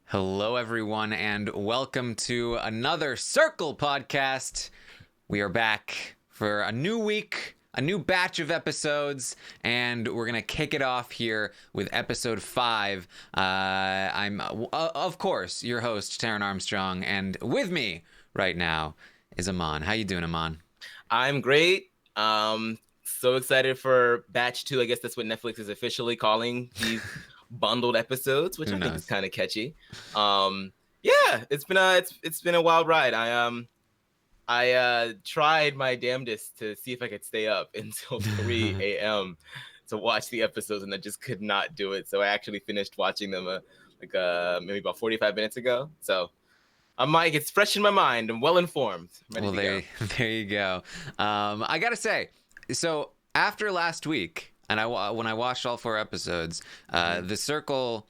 Hello, everyone, and welcome to another Circle podcast. We are back for a new week, a new batch of episodes, and we're going to kick it off here with episode 5. I'm, of course, your host, Taran Armstrong, and with me right now is Aman. How you doing, Aman? I'm great. So excited for batch 2. I guess that's what Netflix is officially calling these bundled episodes, which I think is kind of catchy. Yeah, it's been a wild ride. I tried my damnedest to see if I could stay up until 3 a.m. to watch the episodes, and I just could not do it. So I actually finished watching them maybe about 45 minutes ago. So I'm like, it's fresh in my mind. I'm well informed. Well, there you go. I gotta say, so after last week, and when I watched all 4 episodes, The Circle,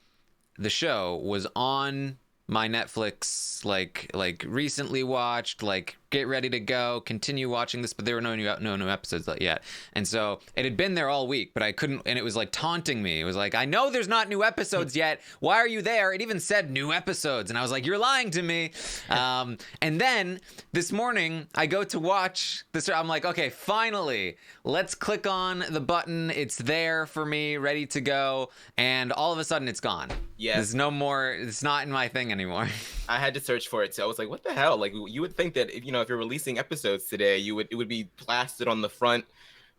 the show, was on my Netflix, like recently watched, like get ready to go, continue watching this, but there were no new episodes yet. And so it had been there all week, but I couldn't, and it was like taunting me. It was like, I know there's not new episodes yet. Why are you there? It even said new episodes. And I was like, you're lying to me. And then this morning I go to watch this. I'm like, okay, finally, let's click on the button. It's there for me, ready to go. And all of a sudden it's gone. Yeah. There's no more. It's not in my thing anymore. I had to search for it too. I was like, what the hell? Like, you would think that, if you're releasing episodes today, it would be plastered on the front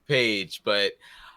page. But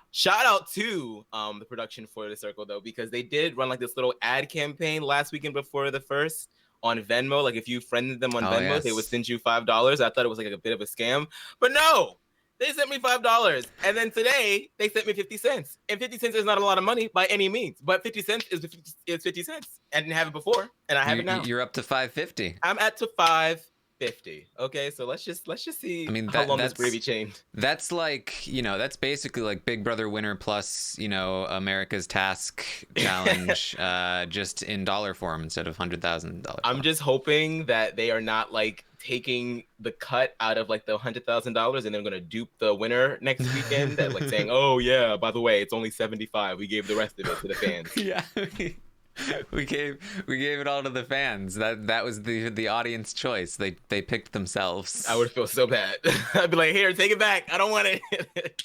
shout out to the production for The Circle, though, because they did run like this little ad campaign last weekend before the first on Venmo. Like, if you friended them on Venmo, yes, they would send you $5. I thought it was like a bit of a scam, but no. They sent me $5, and then today they sent me 50 cents. And 50 cents is not a lot of money by any means, but 50 cents is 50 cents. I didn't have it before, and I have it now. You're up to $5.50. I'm at to $5.50. Okay, so let's just see. I mean, how long this gravy chain. That's like, that's basically like Big Brother winner plus, America's Task Challenge, just in dollar form instead of $100,000. I'm just hoping that they are not like taking the cut out of like the $100,000 and they're gonna dupe the winner next weekend at like saying, oh yeah, by the way, it's only 75. We gave the rest of it to the fans. Yeah. We gave it all to the fans. That was the audience choice. They picked themselves. I would feel so bad. I'd be like, here, take it back. I don't want it.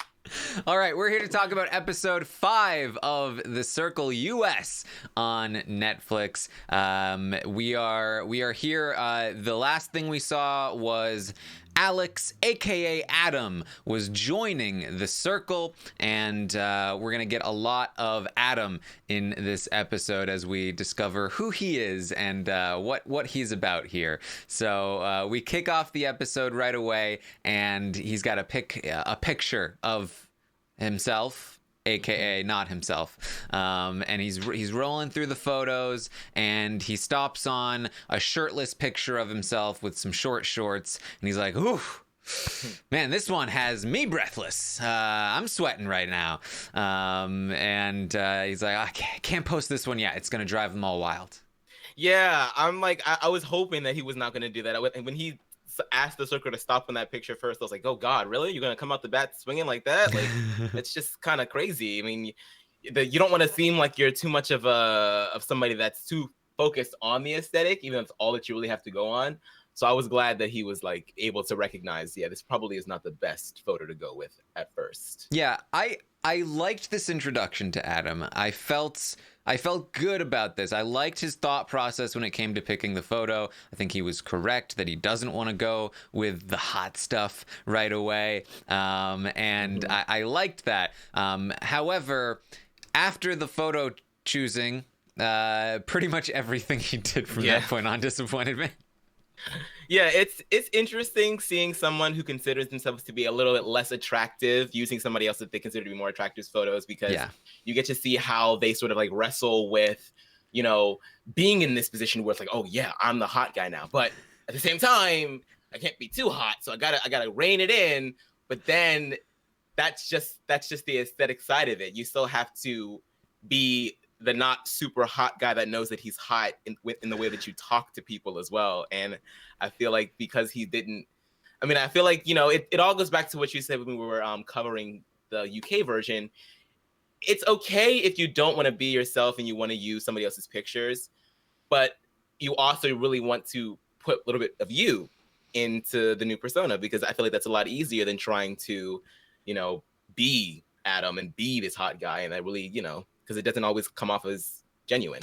All right, we're here to talk about episode 5 of The Circle US on Netflix. We are here. The last thing we saw was Alex, aka Adam, was joining The Circle, and we're gonna get a lot of Adam in this episode as we discover who he is and what he's about here. So we kick off the episode right away, and he's got a picture of himself, aka not himself, and he's rolling through the photos, and he stops on a shirtless picture of himself with some short shorts, and he's like, ooh, man, this one has me breathless. I'm sweating right now. And he's like, I can't post this one yet. It's gonna drive them all wild. Yeah, I'm like, I was hoping that he was not gonna do that. And when he asked the Circle to stop on that picture first, I was like, oh god, really? You're gonna come out the bat swinging like that? Like, it's just kind of crazy. I mean, you don't want to seem like you're too much of somebody that's too focused on the aesthetic, even if it's all that you really have to go on. So I was glad that he was like able to recognize, yeah, this probably is not the best photo to go with at first. Yeah, I liked this introduction to Adam. I felt good about this. I liked his thought process when it came to picking the photo. I think he was correct that he doesn't want to go with the hot stuff right away. And I liked that. However, after the photo choosing, pretty much everything he did from that point on disappointed me. Yeah, it's interesting seeing someone who considers themselves to be a little bit less attractive using somebody else that they consider to be more attractive photos, because you get to see how they sort of like wrestle with, being in this position where it's like, oh yeah, I'm the hot guy now, but at the same time, I can't be too hot, so I gotta rein it in. But then that's just the aesthetic side of it. You still have to be the not super hot guy that knows that he's hot in the way that you talk to people as well. And I feel like because he didn't, I feel like, it all goes back to what you said when we were covering the UK version. It's okay if you don't want to be yourself and you want to use somebody else's pictures, but you also really want to put a little bit of you into the new persona, because I feel like that's a lot easier than trying to, be Adam and be this hot guy. And I really, because it doesn't always come off as genuine.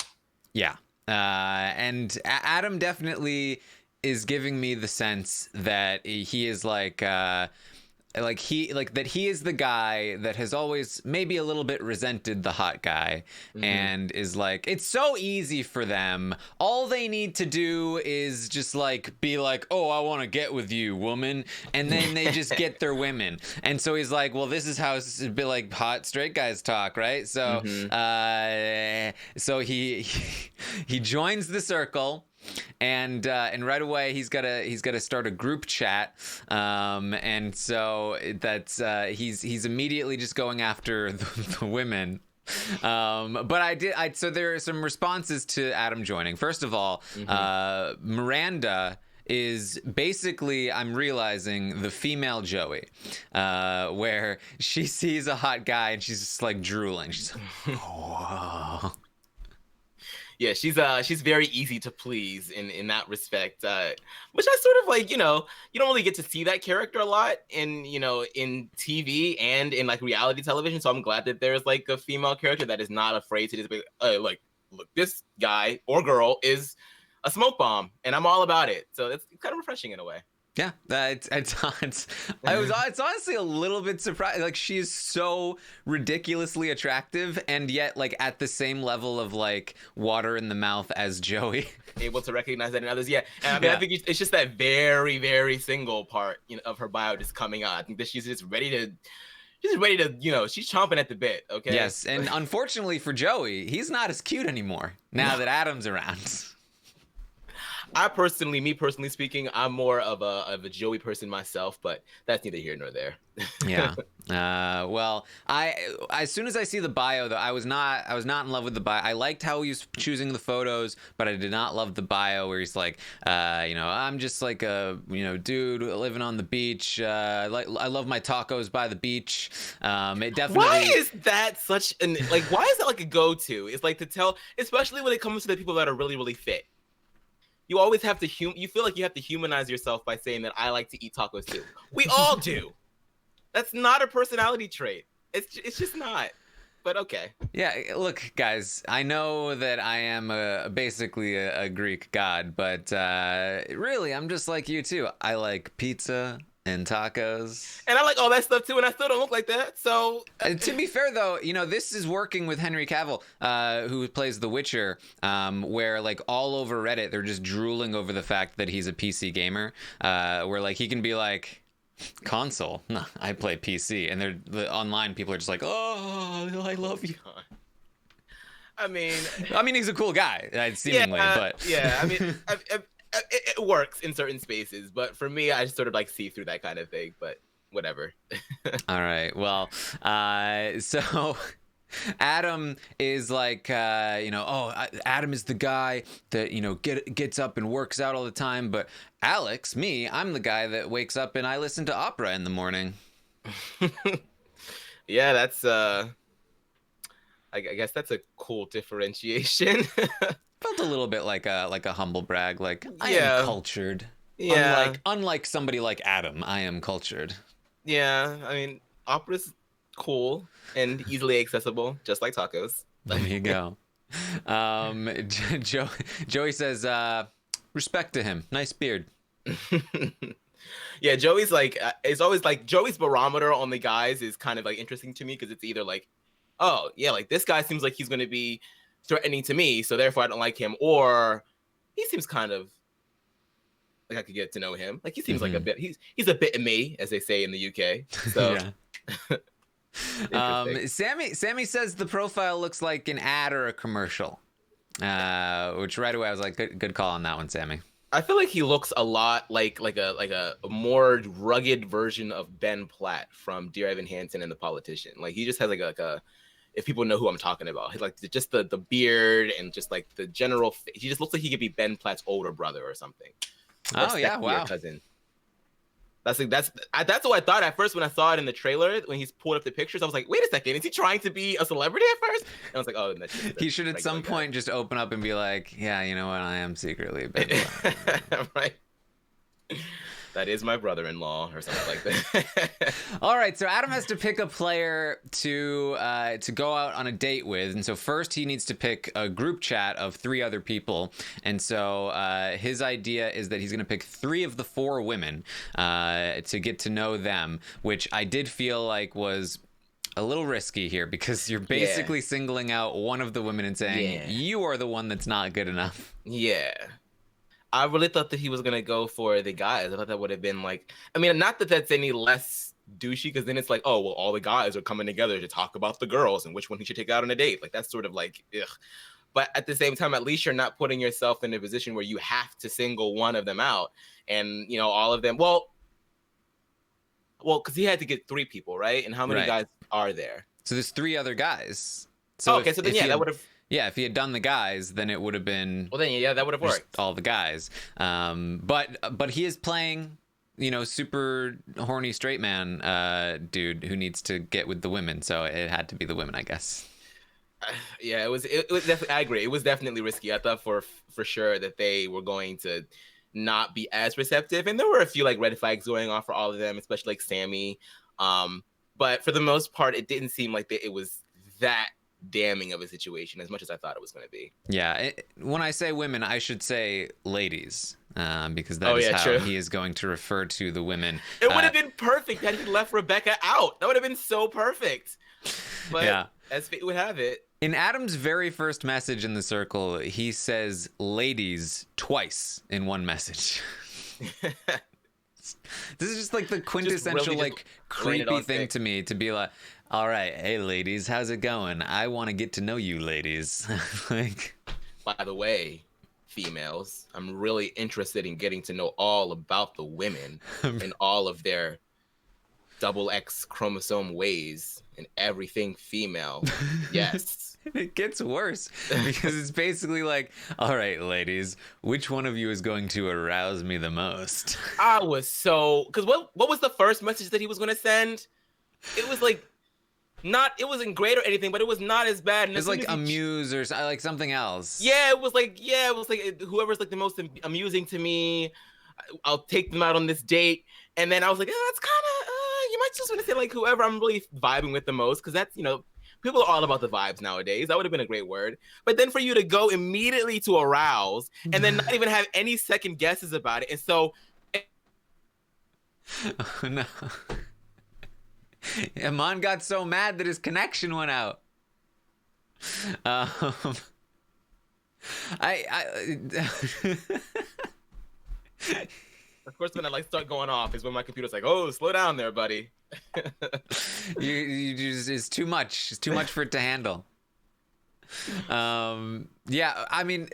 Yeah. And Adam definitely is giving me the sense that he is that he is the guy that has always maybe a little bit resented the hot guy, and is like, it's so easy for them. All they need to do is just like be like, oh, I want to get with you, woman, and then they just get their women. And so he's like, well, this is how it'd be like hot straight guys talk, right? So so he joins the circle. And right away he's gotta start a group chat, and so that's he's immediately just going after the women. But so there are some responses to Adam joining. First of all, Miranda is basically, I'm realizing, the female Joey, where she sees a hot guy and she's just like drooling. She's like, whoa. Yeah, she's very easy to please in that respect, which I sort of like. You don't really get to see that character a lot in TV and in like reality television. So I'm glad that there's like a female character that is not afraid to just be like, look, this guy or girl is a smoke bomb, and I'm all about it. So it's kind of refreshing in a way. Yeah, it's honestly a little bit surprised. Like, she is so ridiculously attractive, and yet like at the same level of like water in the mouth as Joey. Able to recognize that in others, yeah. And I mean, I think it's just that very, very single part, of her bio just coming out. I think that she's just ready to. She's chomping at the bit. Okay. Yes, and unfortunately for Joey, he's not as cute anymore now that Adam's around. Me personally speaking, I'm more of a Joey person myself, but that's neither here nor there. Yeah. Well, as soon as I see the bio, though, I was not in love with the bio. I liked how he was choosing the photos, but I did not love the bio where he's like, I'm just like a dude living on the beach. I love my tacos by the beach. It definitely. Why is that such an Why is that like a go-to? It's like to tell, especially when it comes to the people that are really, really fit. You always have to you feel like you have to humanize yourself by saying that I like to eat tacos too. We all do. That's not a personality trait. It's just not. But okay. Yeah, look, guys, I know that I am basically a Greek god, but really, I'm just like you too. I like pizza and tacos. And I like all that stuff too, and I still don't look like that. So to be fair though, this is working with Henry Cavill, who plays The Witcher, where like all over Reddit they're just drooling over the fact that he's a PC gamer, where like he can be like, console, no, I play PC, and the online people are just like, oh, I love you. I mean he's a cool guy, seemingly, but yeah, I mean, it works in certain spaces, but for me, I just sort of like see through that kind of thing. But whatever. All right. Well, so Adam is like, Adam is the guy that gets up and works out all the time. But Alex, I'm the guy that wakes up and I listen to opera in the morning. Yeah, that's I guess that's a cool differentiation. Felt a little bit like a humble brag, like I am cultured. Yeah. Unlike somebody like Adam, I am cultured. Yeah, I mean, opera's cool and easily accessible, just like tacos. There you go. Joey says, respect to him. Nice beard. Yeah, Joey's like, it's always like Joey's barometer on the guys is kind of like interesting to me, because it's either like, oh yeah, like this guy seems like he's going to be threatening to me, so therefore I don't like him, or he seems kind of like I could get to know him. Like he seems like a bit, he's a bit of me, as they say in the UK. So yeah. Sammy says the profile looks like an ad or a commercial, which right away I was like, good call on that one, Sammy. I feel like he looks a lot like a more rugged version of Ben Platt from Dear Evan Hansen and The Politician. Like he just has like a if people know who I'm talking about, he's like just the beard and just like the general. He just looks like he could be Ben Platt's older brother or something. Oh yeah, wow. Cousin. That's what I thought at first when I saw it in the trailer. When he's pulled up the pictures, I was like, wait a second, is he trying to be a celebrity at first? And I was like, oh, that's just he should at some point just open up and be like, yeah, you know what, I am secretly a bit right. That is my brother-in-law or something like that. All right, so Adam has to pick a player to go out on a date with, and so first he needs to pick a group chat of 3 other people, and so his idea is that he's going to pick 3 of the 4 women to get to know them, which I did feel like was a little risky here because you're basically singling out one of the women and saying you are the one that's not good enough. Yeah. I really thought that he was going to go for the guys. I thought that would have been like, I mean, not that that's any less douchey, because then it's like, oh, well, all the guys are coming together to talk about the girls and which one he should take out on a date. Like, that's sort of like, ugh. But at the same time, at least you're not putting yourself in a position where you have to single one of them out. And, you know, all of them, well, because he had to get 3 people, right? And how many guys are there? So there's 3 other guys. So okay, so then, that would have... Yeah, if he had done the guys, then it would have been... Well, then, that would have worked. All the guys. But he is playing, you know, super horny straight man dude who needs to get with the women. So it had to be the women, I guess. Yeah, it was definitely... I agree. It was definitely risky. I thought for sure that they were going to not be as receptive. And there were a few, like, red flags going on for all of them, especially, like, Sammy. But for the most part, it didn't seem like it was that damning of a situation as much as I thought it was going to be. Yeah, when I say women, I should say ladies, because that is how he is going to refer to the women. It would have been perfect had he left Rebecca out. That would have been so perfect. But as fate would have it. In Adam's very first message in the circle, he says ladies twice in one message. This is just like the quintessential like creepy thing to me, to be like, all right, hey ladies, how's it going? I want to get to know you ladies. Like, by the way, females, I'm really interested in getting to know all about the women and all of their XX chromosome ways and everything female. Yes. It gets worse because it's basically like, all right, ladies, which one of you is going to arouse me the most? I was so... Because what was the first message that he was going to send? It was like... it wasn't great or anything, but it was not as bad. And it was like amuse or like something else. Yeah, it was like whoever's like the most amusing to me, I'll take them out on this date. And then I was like, that's kind of, you might just want to say like whoever I'm really vibing with the most, because that's, you know, people are all about the vibes nowadays. That would have been a great word. But then for you to go immediately to arouse and then not even have any second guesses about it. And so... Oh, no. Aman got so mad that his connection went out. Of course, when I like start going off is when my computer's like, "Oh, slow down there, buddy." you just, it's too much. It's too much for it to handle. Yeah, I mean,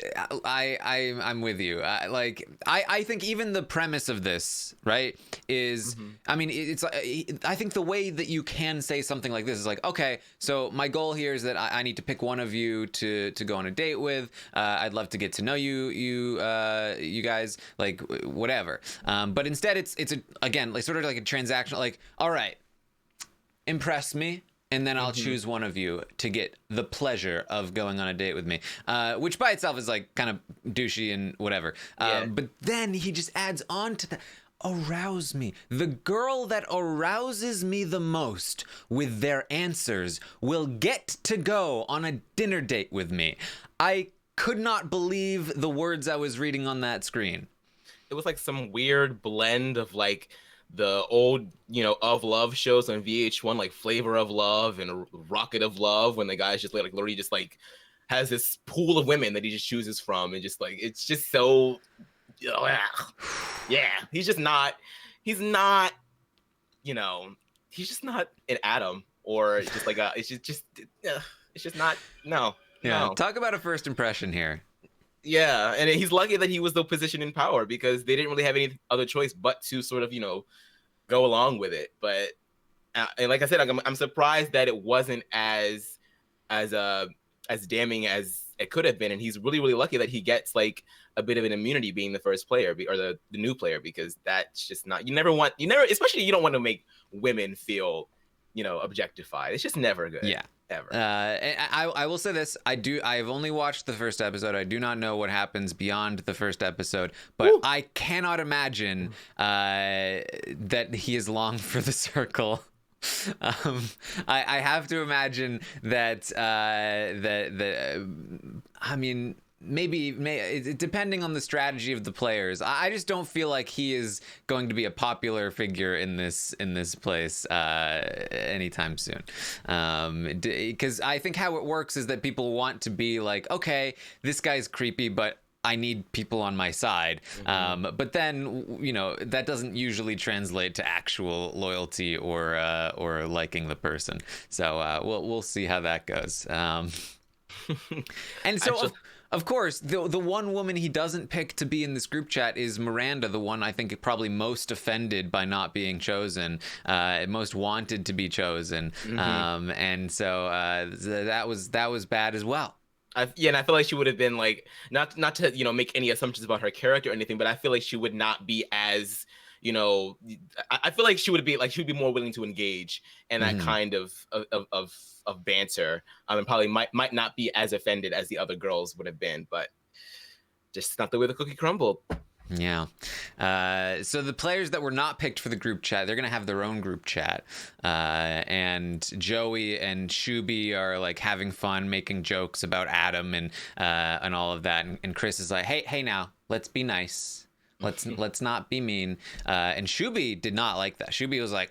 I'm with you. I think even the premise of this, right, is, I mean, it's, I think the way that you can say something like this is like, okay, so my goal here is that I need to pick one of you to go on a date with. I'd love to get to know you guys, like whatever. But instead it's again, like sort of like a transactional, like, all right, impress me, and then I'll choose one of you to get the pleasure of going on a date with me, which by itself is like kind of douchey and whatever. But then he just adds on to that, arouse me. The girl that arouses me the most with their answers will get to go on a dinner date with me. I could not believe the words I was reading on that screen. It was like some weird blend of like the old, you know, Of Love shows on VH1, like Flavor of Love and Rocket of Love, when the guy's just like literally just like has this pool of women that he just chooses from, and just like it's just so, yeah, he's not, you know, he's just not an Adam, or just like it's just not, no. Talk about a first impression here. Yeah, and he's lucky that he was the position in power, because they didn't really have any other choice but to sort of, you know, go along with it. But and like I said, I'm surprised that it wasn't as damning as it could have been, and he's really, really lucky that he gets like a bit of an immunity being the first player or the new player, because that's just not, especially you don't want to make women feel, objectified. It's just never good. Yeah. Ever. I will say this. I've only watched the first episode. I do not know what happens beyond the first episode, but Ooh. I cannot imagine that he is long for the circle. I have to imagine that I mean, maybe depending on the strategy of the players, I just don't feel like he is going to be a popular figure in this place anytime soon, because I think how it works is that people want to be like, okay, this guy's creepy, but I need people on my side. Mm-hmm. But then, that doesn't usually translate to actual loyalty or liking the person. So we'll see how that goes. And so. Actually, of course, the one woman he doesn't pick to be in this group chat is Miranda, the one I think probably most offended by not being chosen, most wanted to be chosen. Mm-hmm. And so that was bad as well. And I feel like she would have been like, not to make any assumptions about her character or anything, but I feel like she would not be as, I feel like she would be more willing to engage in that mm-hmm. kind of banter, and probably might not be as offended as the other girls would have been, but just not the way the cookie crumbled. Yeah. So the players that were not picked for the group chat, they're going to have their own group chat. And Joey and Shuby are like having fun, making jokes about Adam and all of that. And Chris is like, hey now, let's be nice. Let's not be mean. And Shuby did not like that. Shuby was like,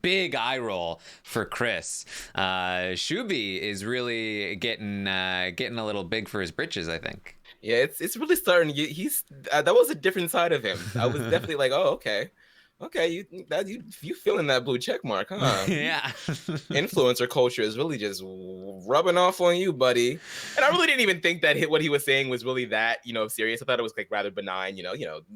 big eye roll for Chris. Shuby is really getting a little big for his britches, I think. Yeah, it's really starting. He's that was a different side of him. I was definitely like, oh, okay, you feeling that blue check mark, huh? Yeah. Influencer culture is really just rubbing off on you, buddy. And I really didn't even think that what he was saying was really that serious. I thought it was like rather benign.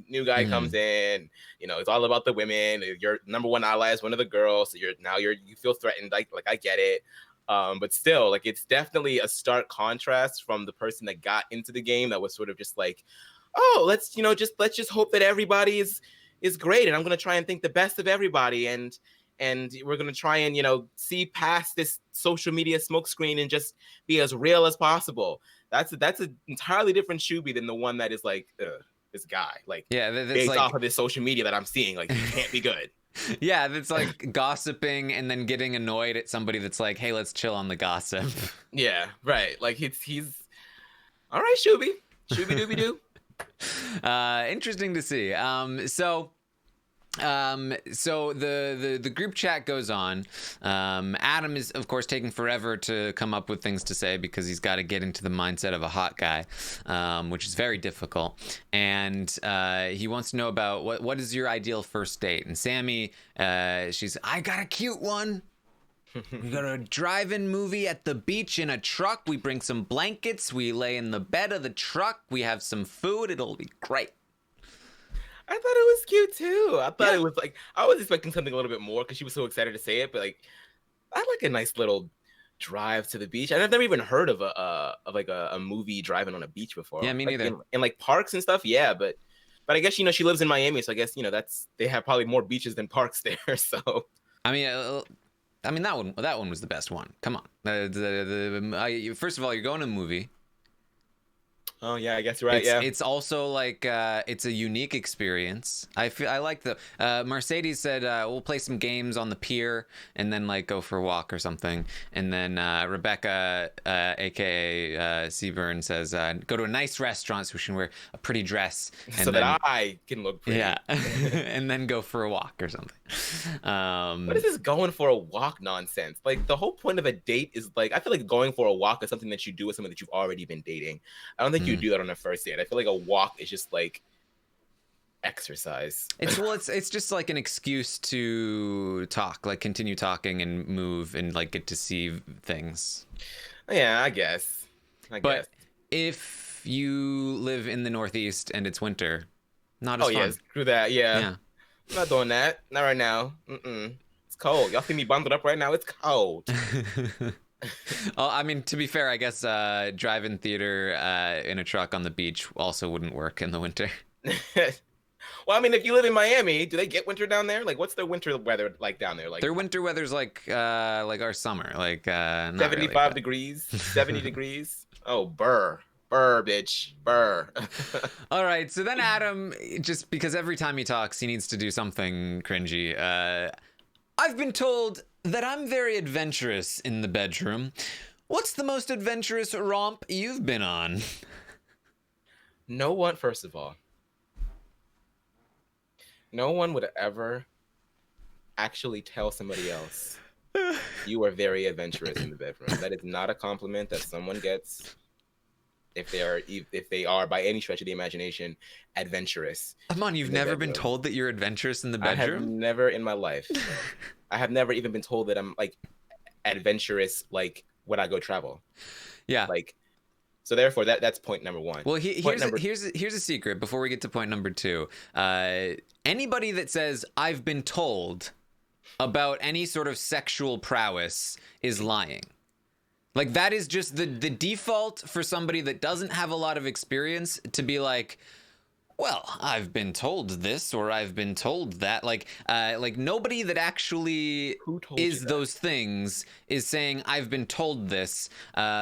New guy comes in. It's all about the women. Your number one ally is one of the girls. So you feel threatened. Like I get it. But still, like, it's definitely a stark contrast from the person that got into the game that was sort of just like, oh, let's just hope that everybody is great, and I'm gonna try and think the best of everybody, and we're gonna try and see past this social media smokescreen and just be as real as possible. That's an entirely different Shuby than the one that is like this guy, like, based off of this social media that I'm seeing, like, he can't be good. Yeah, that's like gossiping and then getting annoyed at somebody that's like, hey, let's chill on the gossip. Yeah, right. Like, he's all right, Shuby dooby doo. Interesting to see. So the group chat goes on. Adam is, of course, taking forever to come up with things to say because he's got to get into the mindset of a hot guy, which is very difficult. And he wants to know about what is your ideal first date. And Sammy, I got a cute one. We go to a drive-in movie at the beach in a truck. We bring some blankets. We lay in the bed of the truck. We have some food. It'll be great. I thought it was cute too. I thought it was like, I was expecting something a little bit more because she was so excited to say it. But like, I like a nice little drive to the beach. I've never even heard of a movie driving on a beach before. Yeah, me neither. In like parks and stuff. Yeah, but I guess she lives in Miami, so I guess they have probably more beaches than parks there. So I mean that one was the best one. Come on. First of all, you're going to a movie. Oh yeah, I guess you're right. It's also like it's a unique experience. I like the Mercedes said we'll play some games on the pier and then like go for a walk or something. And then Rebecca, aka Seaburn, says go to a nice restaurant so we can wear a pretty dress and so that I can look pretty. Yeah, and then go for a walk or something. What is this going for a walk nonsense? Like, the whole point of a date is like, I feel like going for a walk is something that you do with someone that you've already been dating. I don't think you do that on a first date. I feel like a walk is just like exercise. It's just like an excuse to talk, like continue talking and move and like get to see things. Yeah, I guess. But if you live in the Northeast and it's winter, not as fun. Yeah, screw that. Yeah. I'm not doing that. Not right now. It's cold. Y'all see me bundled up right now? It's cold. Oh, I mean, to be fair, I guess drive-in theater in a truck on the beach also wouldn't work in the winter. Well, I mean, if you live in Miami, do they get winter down there? Like, what's the winter weather like down there? Like Their winter weather's like our summer, like not really, 75 but degrees, 70 degrees. Oh, burr, burr, bitch, burr. all right. So then Adam, just because every time he talks, he needs to do something cringy. I've been told that I'm very adventurous in the bedroom. What's the most adventurous romp you've been on? No one, first of all, no one would ever actually tell somebody else you are very adventurous in the bedroom. That is not a compliment that someone gets if they are by any stretch of the imagination adventurous. Aman, you've never been told that you're adventurous in the bedroom? I have never in my life. I have never even been told that I'm like adventurous like when I go travel. Yeah. Like, so therefore that's point number one. Well, here's a secret before we get to point number two. Anybody that says I've been told about any sort of sexual prowess is lying. Like, that is just the default for somebody that doesn't have a lot of experience to be like, well, I've been told this or I've been told that. Like nobody that actually is those things is saying I've been told this,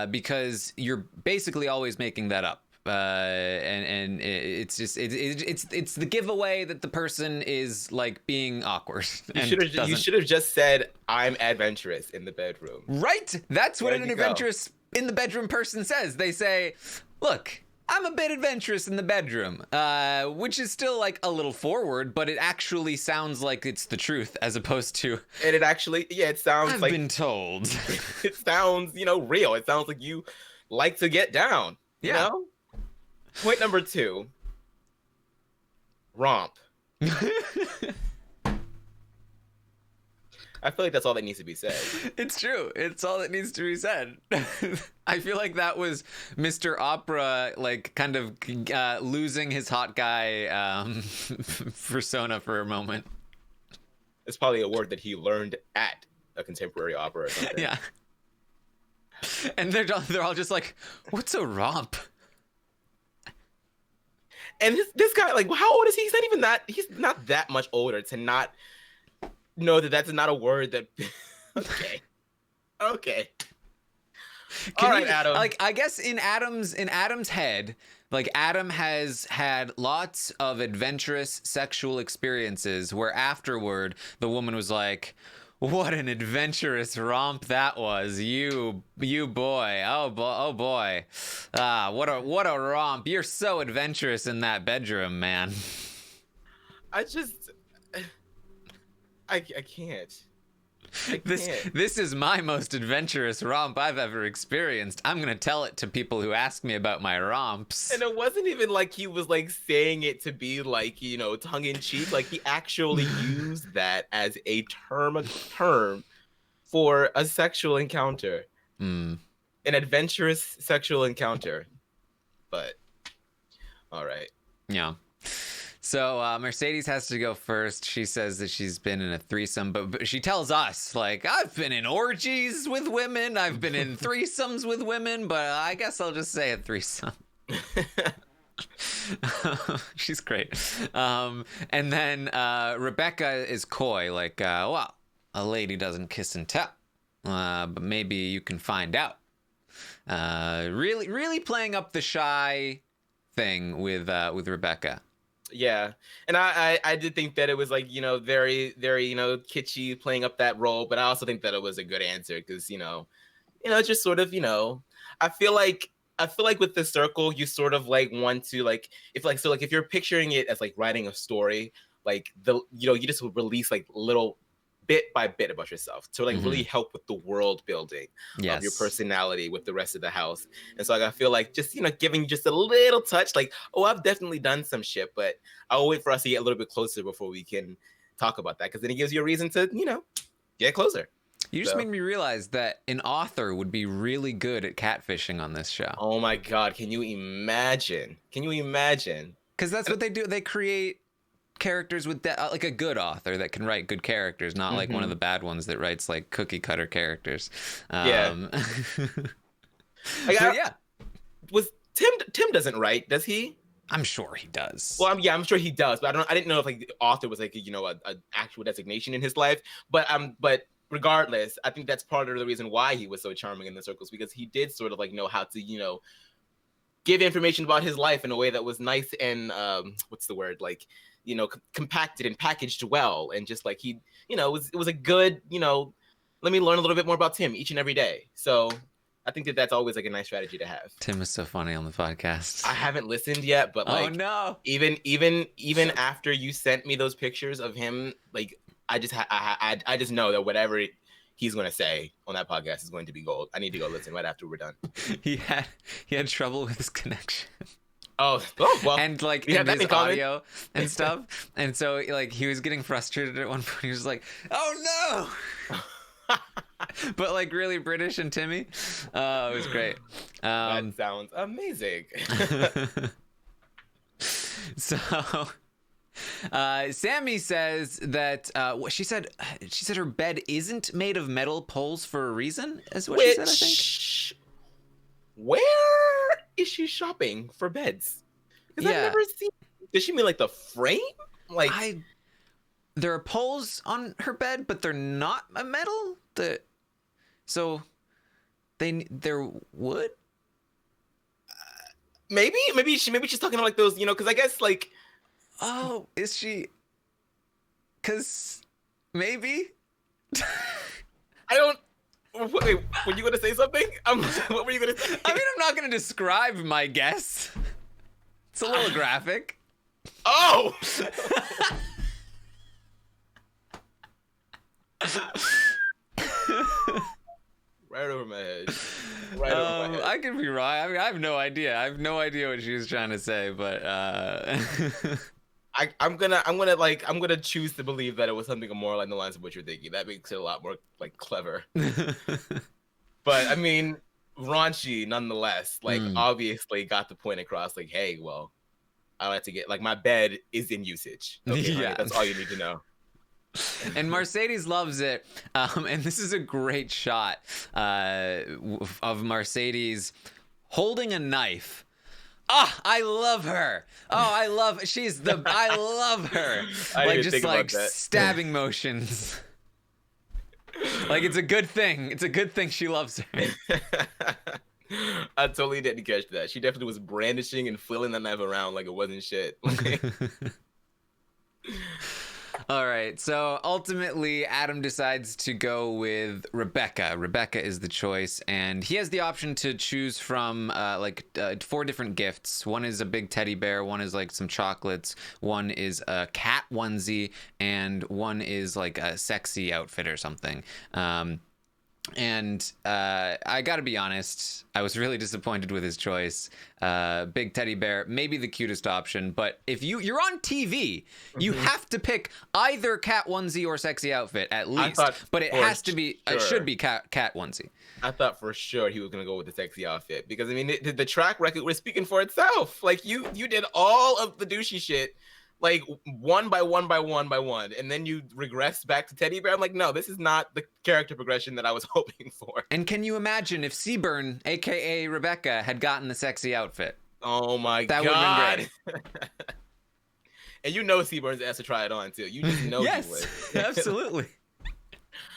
because you're basically always making that up. And it's just it's the giveaway that the person is like being awkward. You should have just said I'm adventurous in the bedroom. Right? That's what an adventurous in the bedroom person says. They say, look, I'm a bit adventurous in the bedroom, which is still like a little forward, but it actually sounds like it's the truth as opposed to. And it actually, yeah, it sounds like. I've been told. It sounds, real. It sounds like you like to get down. You know? Point number two, romp. I feel like that's all that needs to be said. It's true. It's all that needs to be said. I feel like that was Mr. Opera, like, kind of losing his hot guy persona for a moment. It's probably a word that he learned at a contemporary opera or something. Yeah. And they're all just like, what's a romp? And this guy, like, how old is he? He's not that much older to not know that that's not a word that. Okay. All right, Adam. Like, I guess in Adam's head, like, Adam has had lots of adventurous sexual experiences where afterward the woman was like, what an adventurous romp that was, you boy. Oh boy. What a romp. You're so adventurous in that bedroom, man. I can't. This is my most adventurous romp I've ever experienced. I'm gonna tell it to people who ask me about my romps. And it wasn't even like he was like saying it to be like, tongue in cheek. Like, he actually used that as a term for a sexual encounter. An adventurous sexual encounter. But all right. Yeah. So Mercedes has to go first. She says that she's been in a threesome, but she tells us, like, I've been in orgies with women. I've been in threesomes with women, but I guess I'll just say a threesome. She's great. And then Rebecca is coy, like, well, a lady doesn't kiss and tell, but maybe you can find out. Really playing up the shy thing with Rebecca. Yeah, and I did think that it was like, very, very, kitschy, playing up that role, but I also think that it was a good answer because, just sort of, I feel like with the circle, you sort of like want to like, if you're picturing it as like writing a story, like you just would release like little bit by bit about yourself to like really help with the world building of your personality with the rest of the house. And so like, I feel like just, giving just a little touch, like, oh, I've definitely done some shit, but I'll wait for us to get a little bit closer before we can talk about that. Cause then it gives you a reason to, get closer. You just made me realize that an author would be really good at catfishing on this show. Oh my God. Can you imagine? Because that's what they do. They create characters with that, like a good author that can write good characters, not like one of the bad ones that writes like cookie cutter characters. Yeah. Was Tim doesn't write, does he? I'm sure he does. Well, I'm sure he does, but I didn't know if like the author was like a actual designation in his life. But regardless, I think that's part of the reason why he was so charming in the circles, because he did sort of like know how to give information about his life in a way that was nice and what's the word, like compacted and packaged well, and just like it was a good let me learn a little bit more about Tim each and every day. So I think that's always like a nice strategy to have. Tim is so funny on the podcast. I haven't listened yet, but like, oh no, even after you sent me those pictures of him, like I just know that whatever he's going to say on that podcast is going to be gold. I need to go listen right after we're done. He had trouble with his connection. Oh well, and like in his audio and stuff, and so like he was getting frustrated at one point. He was like, "Oh no." But like really British and Timmy. It was great. That sounds amazing. So Sammy says that she said her bed isn't made of metal poles for a reason, is what she said, I think. Where is she shopping for beds? Because I've never seen. Does she mean like the frame? Like there are poles on her bed, but they're not a metal. So they're wood. Maybe she's talking about like those, because I guess like. Oh, is she? Because maybe. I don't. Wait, were you going to say something? What were you going to say? I mean, I'm not going to describe my guess. It's a little graphic. Oh! Right over my head. Right over my head. I could be wrong. I mean, I have no idea. I have no idea what she was trying to say, but I'm gonna choose to believe that it was something more along the lines of what you're thinking. That makes it a lot more like clever. But I mean, raunchy nonetheless. Like obviously got the point across. Like, hey, well, I like to get like my bed is in usage. Okay, yeah, honey, that's all you need to know. And Mercedes loves it. And this is a great shot of Mercedes holding a knife. Oh, I love her. I love her. Like just like stabbing motions. Like it's a good thing. It's a good thing she loves her. I totally didn't catch that. She definitely was brandishing and flailing the knife around like it wasn't shit. All right, so ultimately Adam decides to go with Rebecca. Rebecca is the choice, and he has the option to choose from 4 different gifts. One is a big teddy bear, one is like some chocolates, one is a cat onesie, and one is like a sexy outfit or something. And I gotta be honest, I was really disappointed with his choice. Big teddy bear, maybe the cutest option, but if you're on TV, you have to pick either cat onesie or sexy outfit at least. But it has to be, it should be cat onesie. I thought for sure he was gonna go with the sexy outfit because I mean the track record was speaking for itself. Like you did all of the douchey shit. Like one by one, and then you regress back to teddy bear. I'm like, no, this is not the character progression that I was hoping for. And can you imagine if Seaburn, aka Rebecca, had gotten the sexy outfit? Oh my god, that would have been great. And Seaburn's asked to try it on too. You just know yes, he would. Absolutely.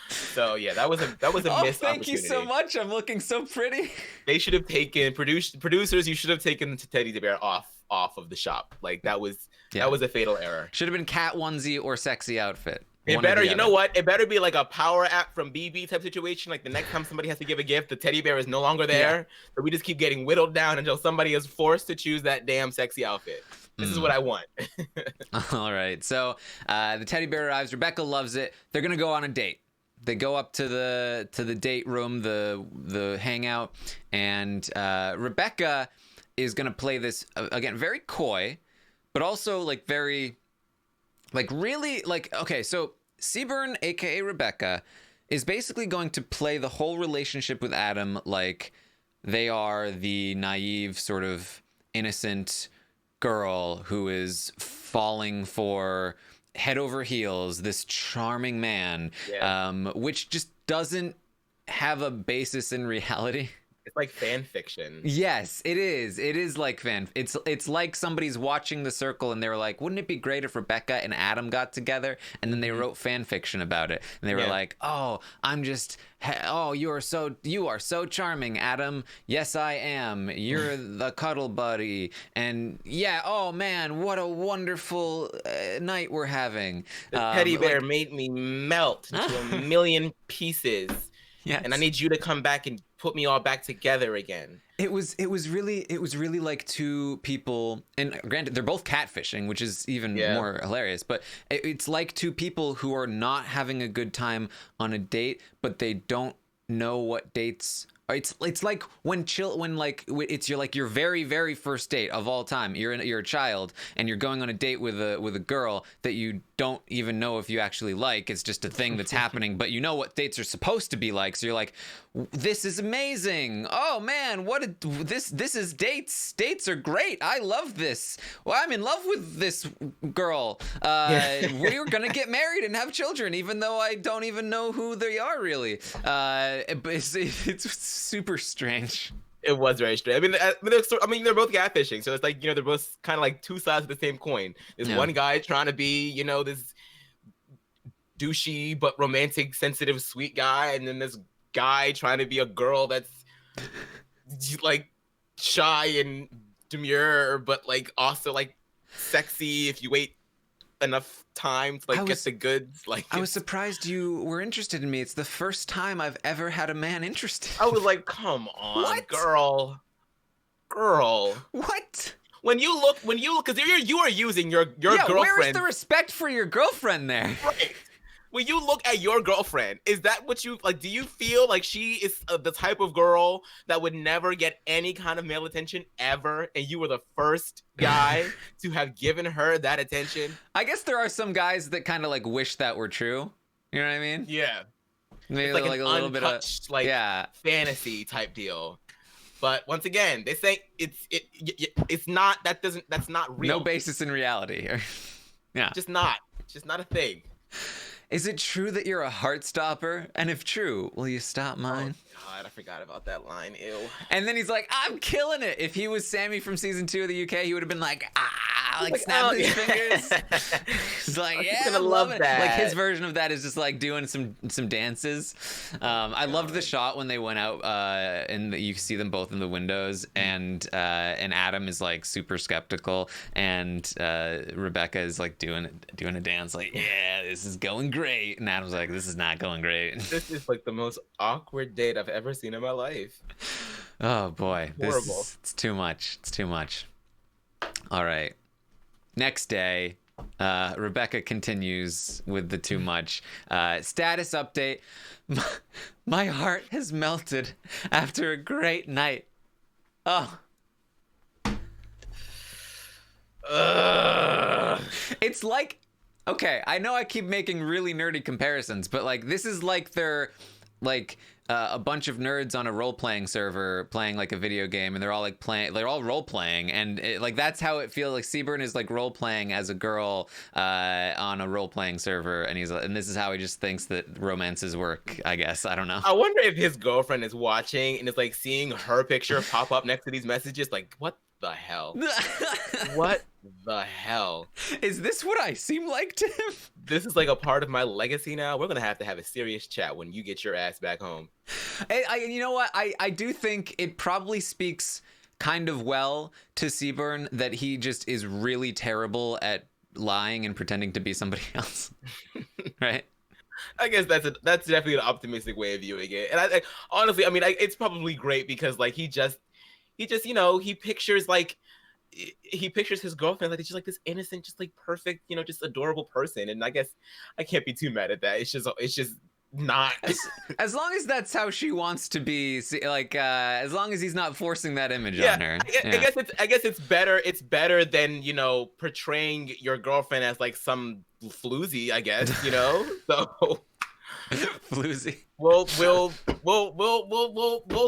So yeah, that was a missed thank you so much. I'm looking so pretty. They should have taken producers. You should have taken the teddy bear off of the shop. Like that was a fatal error. Should have been cat onesie or sexy outfit. It better, you know what? It better be like a power app from BB type situation. Like the next time somebody has to give a gift, the teddy bear is no longer there. Yeah. So we just keep getting whittled down until somebody is forced to choose that damn sexy outfit. This is what I want. All right. So the teddy bear arrives. Rebecca loves it. They're gonna go on a date. They go up to the date room, the hangout, and Rebecca is gonna play this again, very coy, but also like very, like really like okay. So Seaburn, aka Rebecca, is basically going to play the whole relationship with Adam like they are the naive, sort of innocent girl who is falling for head over heels this charming man, which just doesn't have a basis in reality. It's like fan fiction. Yes, it is. It is like fan. It's like somebody's watching The Circle and they were like, wouldn't it be great if Rebecca and Adam got together? And then they wrote fan fiction about it. And they were like, oh, you are so charming, Adam. Yes, I am. You're the cuddle buddy. And yeah, oh man, what a wonderful night we're having. The teddy bear made me melt into a million pieces. Yes. And I need you to come back and put me all back together again. It was really like two people, and granted they're both catfishing, which is even more hilarious, but it's like two people who are not having a good time on a date, but they don't know what dates. It's like when it's your very, very first date of all time. You're a child and you're going on a date with a girl that you don't even know if you actually like. It's just a thing that's happening, but you know what dates are supposed to be like. So you're like, this is amazing. Oh man, this is dates. Dates are great. I love this. Well, I'm in love with this girl. We're gonna get married and have children, even though I don't even know who they are really. It's super strange. It was very strange. I mean, they're both catfishing, so it's like, they're both kind of like two sides of the same coin. There's one guy trying to be, this douchey but romantic, sensitive, sweet guy, and then this guy trying to be a girl that's like shy and demure, but like also like sexy if you wait enough time to get the goods. Like, I was surprised you were interested in me. It's the first time I've ever had a man interested. I was like, come on, what? girl. What? When you look, because you are using your girlfriend. Where is the respect for your girlfriend there? Right. When you look at your girlfriend, is that what you like? Do you feel like she is the type of girl that would never get any kind of male attention ever, and you were the first guy to have given her that attention? I guess there are some guys that kind of like wish that were true. You know what I mean? Yeah. Maybe it's like an a little untouched, bit of fantasy type deal. But once again, they say it's not. That's not real. No basis in reality here. Yeah. Just not a thing. Is it true that you're a heart stopper? And if true, will you stop mine? Oh, God, I forgot about that line. Ew. And then he's like, I'm killing it. If he was Sammy from season 2 of the UK, he would have been like, snapping his fingers. He's like, I'm loving it. Like, his version of that is just like doing some dances. I loved the shot when they went out and you see them both in the windows, and Adam is like super skeptical, and Rebecca is like doing a dance like, yeah, this is going great. And Adam's like, this is not going great. This is like the most awkward date I've ever seen in my life. Oh boy. Horrible. It's too much. It's too much. All right. Next day, Rebecca continues with the too much. Status update. My heart has melted after a great night. Oh. It's like, okay, I know I keep making really nerdy comparisons, but like this is like they're like a bunch of nerds on a role-playing server playing like a video game, and they're all role-playing, and like that's how it feels. Like Seaburn is like role-playing as a girl on a role-playing server, and this is how he just thinks that romances work, I guess. I don't know. I wonder if his girlfriend is watching and is like seeing her picture pop up next to these messages, like, what the hell? What the hell? Is this what I seem like to him? This is like a part of my legacy now. We're gonna have to have a serious chat when you get your ass back home. You know what? I do think it probably speaks kind of well to Seaburn that he just is really terrible at lying and pretending to be somebody else. Right? I guess that's definitely an optimistic way of viewing it. And I honestly, I mean, it's probably great because like he just he pictures his girlfriend like she's like this innocent, just like perfect, just adorable person. And I guess I can't be too mad at that. It's just not. As long as that's how she wants to be, like as long as he's not forcing that image on her. I guess it's better. It's better than portraying your girlfriend as like some floozy. I guess so. Floozy. We'll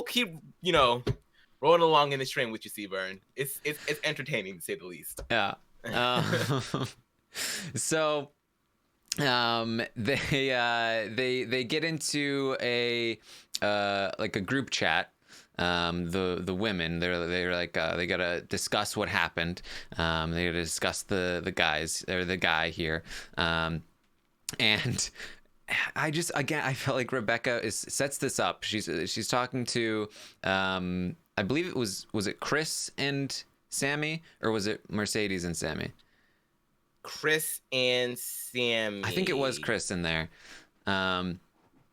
keep rolling along in this train with you, Seaburn. It's entertaining to say the least. Yeah. So they get into a like a group chat. The women, they're like they gotta discuss what happened. They gotta discuss the guys, or the guy here. And I felt like Rebecca sets this up. She's talking to I believe it was it Chris and Sammy, or was it Mercedes and Sammy? Chris and Sammy. I think it was Chris in there.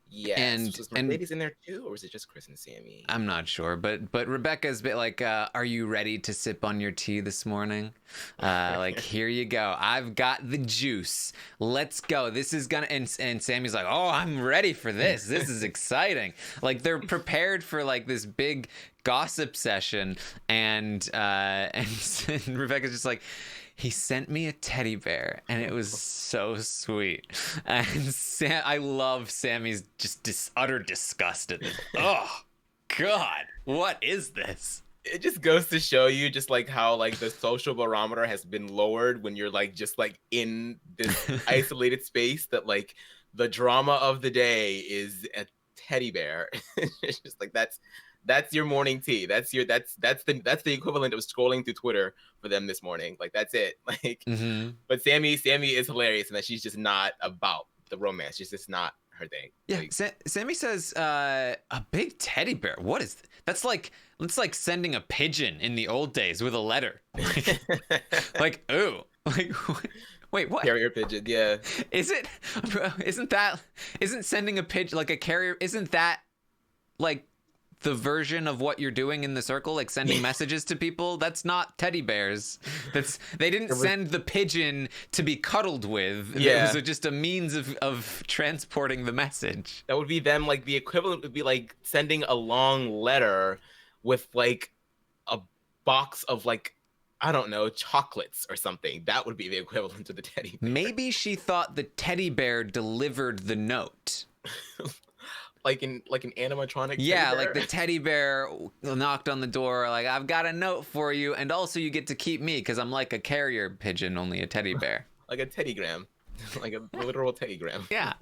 Yes. And was Mercedes in there too, or was it just Chris and Sammy? I'm not sure, but Rebecca's bit like, are you ready to sip on your tea this morning? Like, here you go. I've got the juice. Let's go. This is gonna. And Sammy's like, oh, I'm ready for this. This is exciting. Like, they're prepared for like this big gossip session, and Rebecca's just like, he sent me a teddy bear, and it was so sweet. And I love Sammy's just utter disgust at this. Oh, God, what is this? It just goes to show you just like how like the social barometer has been lowered when you're like just like in this isolated space, that like the drama of the day is a teddy bear. It's just like that's your morning tea. That's the equivalent of scrolling through Twitter for them this morning. Like, that's it. Like, But Sammy is hilarious, and that she's just not about the romance. She's just not her thing. Yeah, like, Sammy says, a big teddy bear. What is that's like? It's like sending a pigeon in the old days with a letter. Like, ooh, like. Wait, what? Carrier pigeon, yeah. Isn't sending a pigeon like a carrier? Isn't that like the version of what you're doing in the circle, like sending messages to people? That's not teddy bears. They didn't send the pigeon to be cuddled with. Yeah. It was just a means of transporting the message. That would be them, like the equivalent would be like sending a long letter with like a box of like, I don't know, chocolates or something. That would be the equivalent to the teddy bear. Maybe she thought the teddy bear delivered the note. Like an animatronic. Yeah, like the teddy bear knocked on the door, like, I've got a note for you, and also you get to keep me because I'm like a carrier pigeon, only a teddy bear. Like a teddygram, like a literal teddygram. Yeah.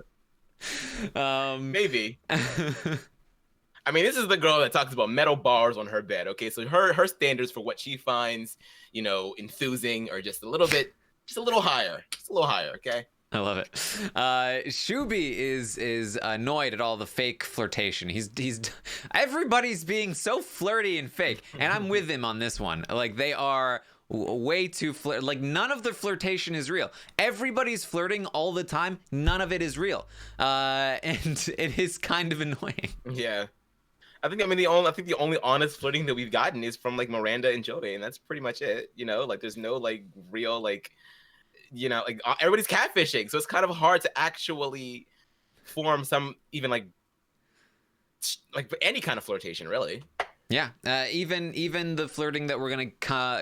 Maybe. I mean, this is the girl that talks about metal bars on her bed. Okay, so her standards for what she finds, enthusing, are just a little higher. Just a little higher. Okay. I love it. Shubi is annoyed at all the fake flirtation. He's everybody's being so flirty and fake, and I'm with him on this one. Like, they are way too like, none of the flirtation is real. Everybody's flirting all the time. None of it is real, and it is kind of annoying. Yeah. I think the only honest flirting that we've gotten is from like Miranda and Joey, and that's pretty much it. Like, there's no like real like. Like, everybody's catfishing, so it's kind of hard to actually form some even like any kind of flirtation, really. Yeah, even the flirting that we're gonna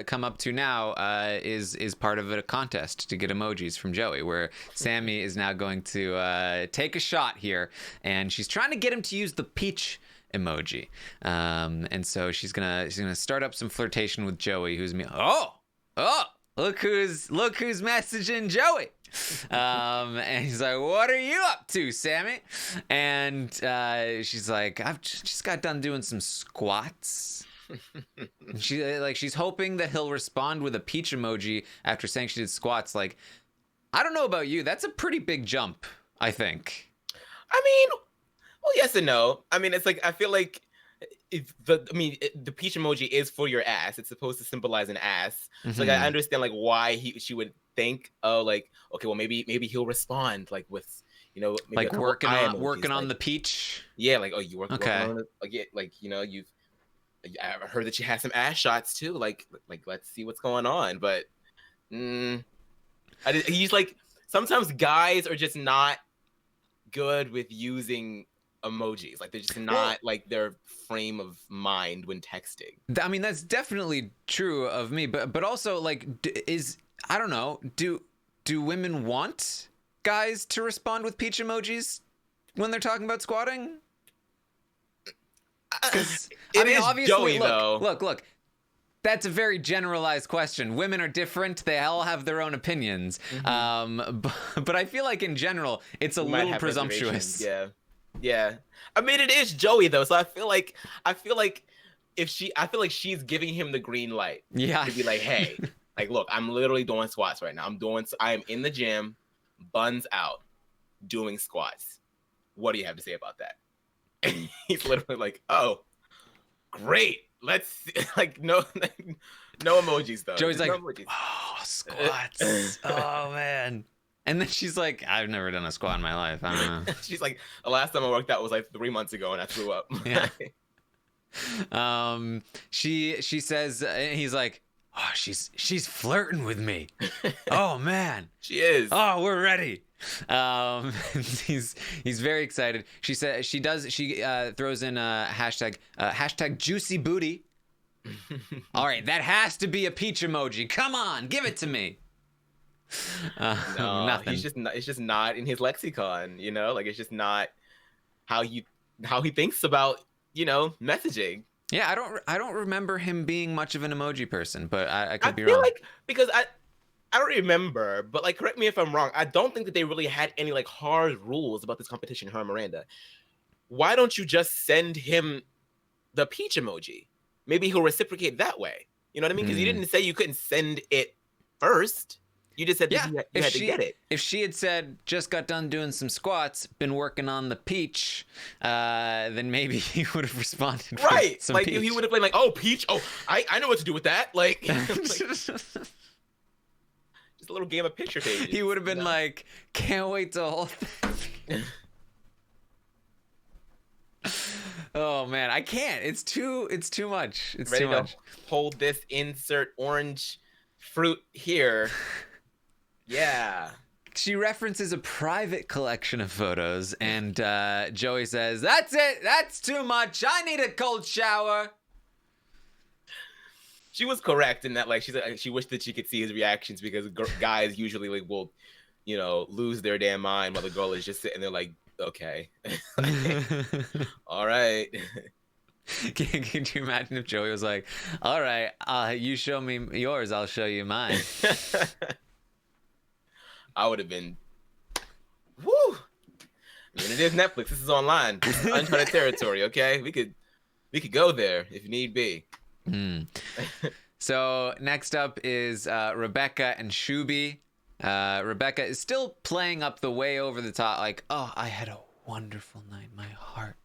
come up to now is part of a contest to get emojis from Joey, where Sammy is now going to take a shot here, and she's trying to get him to use the peach emoji, and so she's gonna start up some flirtation with Joey, who's oh. Look who's messaging Joey. And he's like, what are you up to, Sammy? And she's like, I've just got done doing some squats. And she's hoping that he'll respond with a peach emoji after saying she did squats. Like, I don't know about you, that's a pretty big jump, I think. I mean, well, yes and no. I mean, it's like, I feel like the peach emoji is for your ass. It's supposed to symbolize an ass. Mm-hmm. So like, I understand like why she would think, oh, like, okay, well, maybe he'll respond like with, maybe like working on the peach. Yeah, like, oh, you working on it? Like, yeah, like, I heard that she has some ass shots too. Like let's see what's going on. But he's like, sometimes guys are just not good with using emojis. Like, they're just not like their frame of mind when texting. I mean, that's definitely true of me, but also like I don't know, do women want guys to respond with peach emojis when they're talking about squatting? Because It is Joey, though. Look. That's a very generalized question. Women are different. They all have their own opinions. But I feel like in general, it's a little presumptuous. Yeah. I mean, it is Joey though, so I feel like she's giving him the green light. Yeah. To be like, hey, like, look, I'm literally doing squats right now. I am in the gym, buns out, doing squats. What do you have to say about that? And he's literally like, oh, great. Let's like no emojis though. Joey's like, no emojis. Oh, squats. Oh man. And then she's like, I've never done a squat in my life. I don't know. She's like, the last time I worked out was like 3 months ago, and I threw up. Yeah. She says, he's like, oh, she's flirting with me. Oh man, she is. Oh, we're ready. He's very excited. She said she throws in a hashtag juicy booty. All right, that has to be a peach emoji. Come on, give it to me. No, nothing. It's just not in his lexicon. You know, like it's just not how he thinks about messaging. Yeah, I don't remember him being much of an emoji person, but I could be wrong. Like because I don't remember, but like correct me if I'm wrong. I don't think that they really had any like hard rules about this competition, her and Miranda. Why don't you just send him the peach emoji? Maybe he'll reciprocate that way. You know what I mean? Because you didn't say you couldn't send it first. You just said that you had to get it. If she had said, just got done doing some squats, been working on the peach, then maybe he would have responded. Right. Like peach. He would have been like, oh, peach. Oh, I know what to do with that. Like, just a little game of picture pages. He would have been like, can't wait to hold Oh man, I can't. It's too much. It's ready too much. To hold this, insert orange fruit here. Yeah. She references a private collection of photos, and Joey says, that's it. That's too much. I need a cold shower. She was correct in that, like, she wished that she could see his reactions because guys usually like will, lose their damn mind while the girl is just sitting there like, okay. All right. Can you imagine if Joey was like, all right, you show me yours, I'll show you mine. I would have been, woo. I mean, it is Netflix. This is online. This is uncharted territory. Okay, we could go there if need be. So next up is Rebecca and Shubi. Rebecca is still playing up the way over the top, like, oh, I had a wonderful night. My heart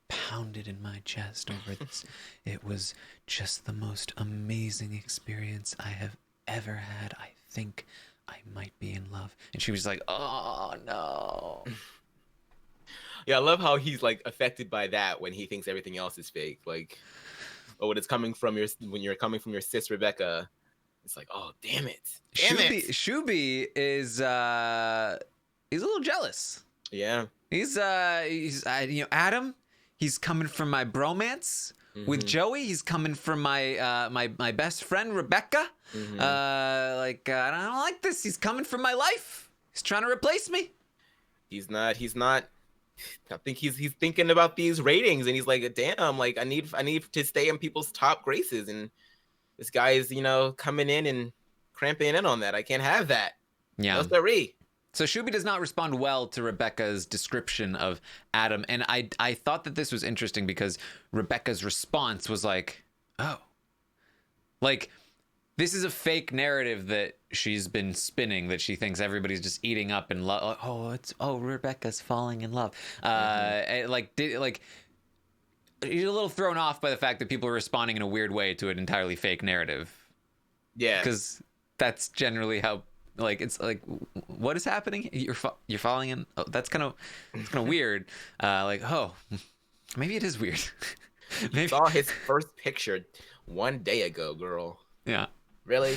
pounded in my chest over this. It was just the most amazing experience I have ever had. I think I might be in love. And she was like, oh no. Yeah, I love how he's like affected by that when he thinks everything else is fake. Like, oh, when you're coming from your sis Rebecca, it's like, oh, damn it. Shubi is he's a little jealous. Yeah. He's Adam, he's coming from my bromance. With Joey, he's coming from my my best friend Rebecca. I don't like this. He's coming from my life. He's trying to replace me. He's not. I think he's thinking about these ratings, and he's like, damn, like I need to stay in people's top graces, and this guy is coming in and cramping in on that. I can't have that. Yeah. No siree. So Shubi does not respond well to Rebecca's description of Adam, and I thought that this was interesting because Rebecca's response was like, oh, like this is a fake narrative that she's been spinning, that she thinks everybody's just eating up in love. Oh, Rebecca's falling in love. You're a little thrown off by the fact that people are responding in a weird way to an entirely fake narrative. Yeah, because that's generally how. Like, it's like, what is happening? You're falling in. Oh, that's kind of weird. Maybe it is weird. Maybe. Saw his first picture 1 day ago, girl. Yeah. Really?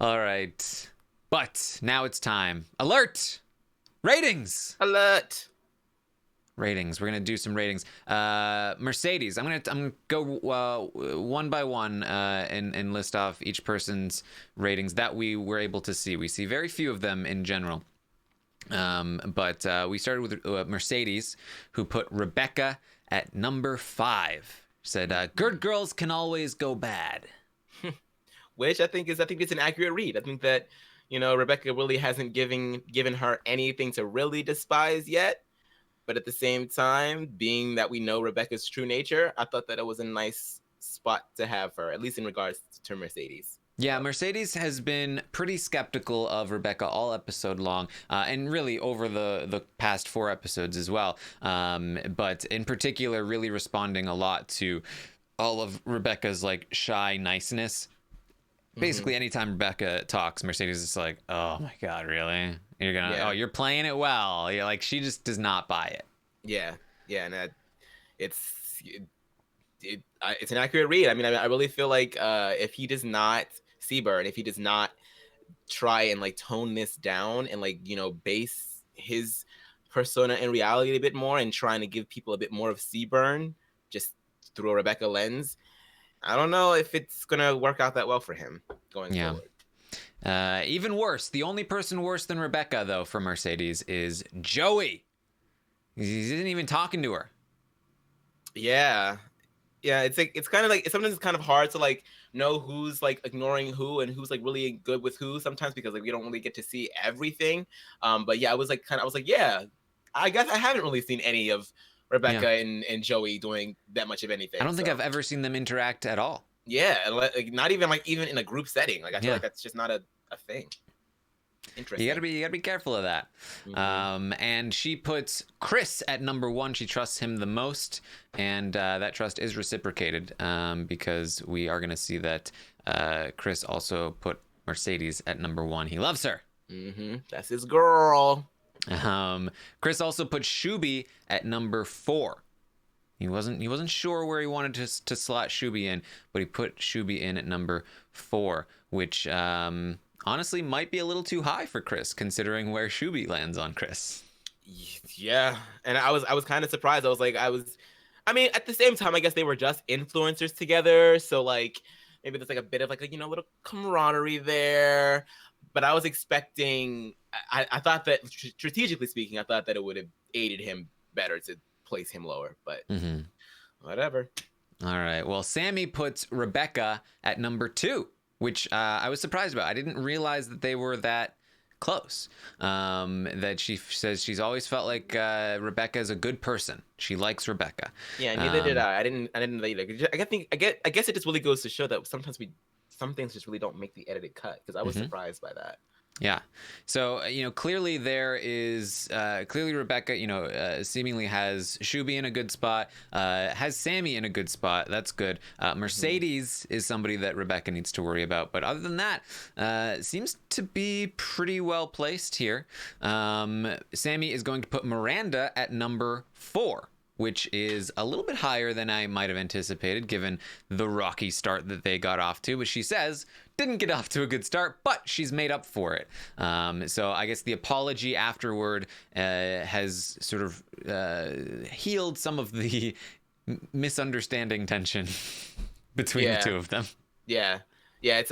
All right. But now it's time. Alert! Ratings! Alert! Ratings. We're gonna do some ratings. Mercedes. I'm gonna go one by one and list off each person's ratings that we were able to see. We see very few of them in general, but we started with Mercedes, who put Rebecca at number 5. Said, good girls can always go bad. Which I think it's an accurate read. I think that, Rebecca really hasn't given her anything to really despise yet. But at the same time, being that we know Rebecca's true nature, I thought that it was a nice spot to have her, at least in regards to Mercedes. Yeah, Mercedes has been pretty skeptical of Rebecca all episode long, and really over the past 4 episodes as well. But in particular, really responding a lot to all of Rebecca's like shy niceness. Basically, anytime Rebecca talks, Mercedes is like, "Oh my God, really? You're gonna? Yeah. Oh, you're playing it well." Yeah, like she just does not buy it. Yeah, and it's an accurate read. I mean, I really feel like if he does not Seaburn, if he does not try and like tone this down and like base his persona in reality a bit more and trying to give people a bit more of Seaburn just through a Rebecca lens, I don't know if it's gonna work out that well for him going forward. Even worse, the only person worse than Rebecca though for Mercedes is Joey. He isn't even talking to her. Yeah, it's like sometimes it's kind of hard to like know who's like ignoring who and who's like really good with who sometimes, because like we don't really get to see everything. But yeah, I was like, yeah, I guess I haven't really seen any of Rebecca and Joey doing that much of anything. I don't think I've ever seen them interact at all. Yeah, like not even in a group setting. Like I feel like that's just not a thing. Interesting. You gotta be careful of that. And she puts Chris at number 1. She trusts him the most, and that trust is reciprocated, because we are gonna see that Chris also put Mercedes at number 1. He loves her. That's his girl. Chris also put Shuby at number 4. He wasn't sure where he wanted to slot Shuby in, but he put Shuby in at number 4, which honestly might be a little too high for Chris, considering where Shuby lands on Chris. Yeah, and I was kind of surprised. I mean, at the same time, I guess they were just influencers together, so like maybe there's like a bit of like a little camaraderie there. But I was expecting. I thought that strategically speaking, I thought that it would have aided him better to place him lower. But whatever. All right. Well, Sammy puts Rebecca at number 2. Which I was surprised about. I didn't realize that they were that close. That she says she's always felt like Rebecca is a good person. She likes Rebecca. Yeah, neither did I. I didn't know either. I guess it just really goes to show that sometimes some things just really don't make the edited cut, because I was surprised by that. Yeah. So, clearly there is, clearly Rebecca, seemingly has Shuby in a good spot, has Sammy in a good spot. That's good. Mercedes is somebody that Rebecca needs to worry about. But other than that, seems to be pretty well placed here. Sammy is going to put Miranda at number 4. Which is a little bit higher than I might have anticipated, given the rocky start that they got off to. But she says didn't get off to a good start, but she's made up for it. So I guess the apology afterward has sort of healed some of the misunderstanding tension between the two of them. Yeah, it's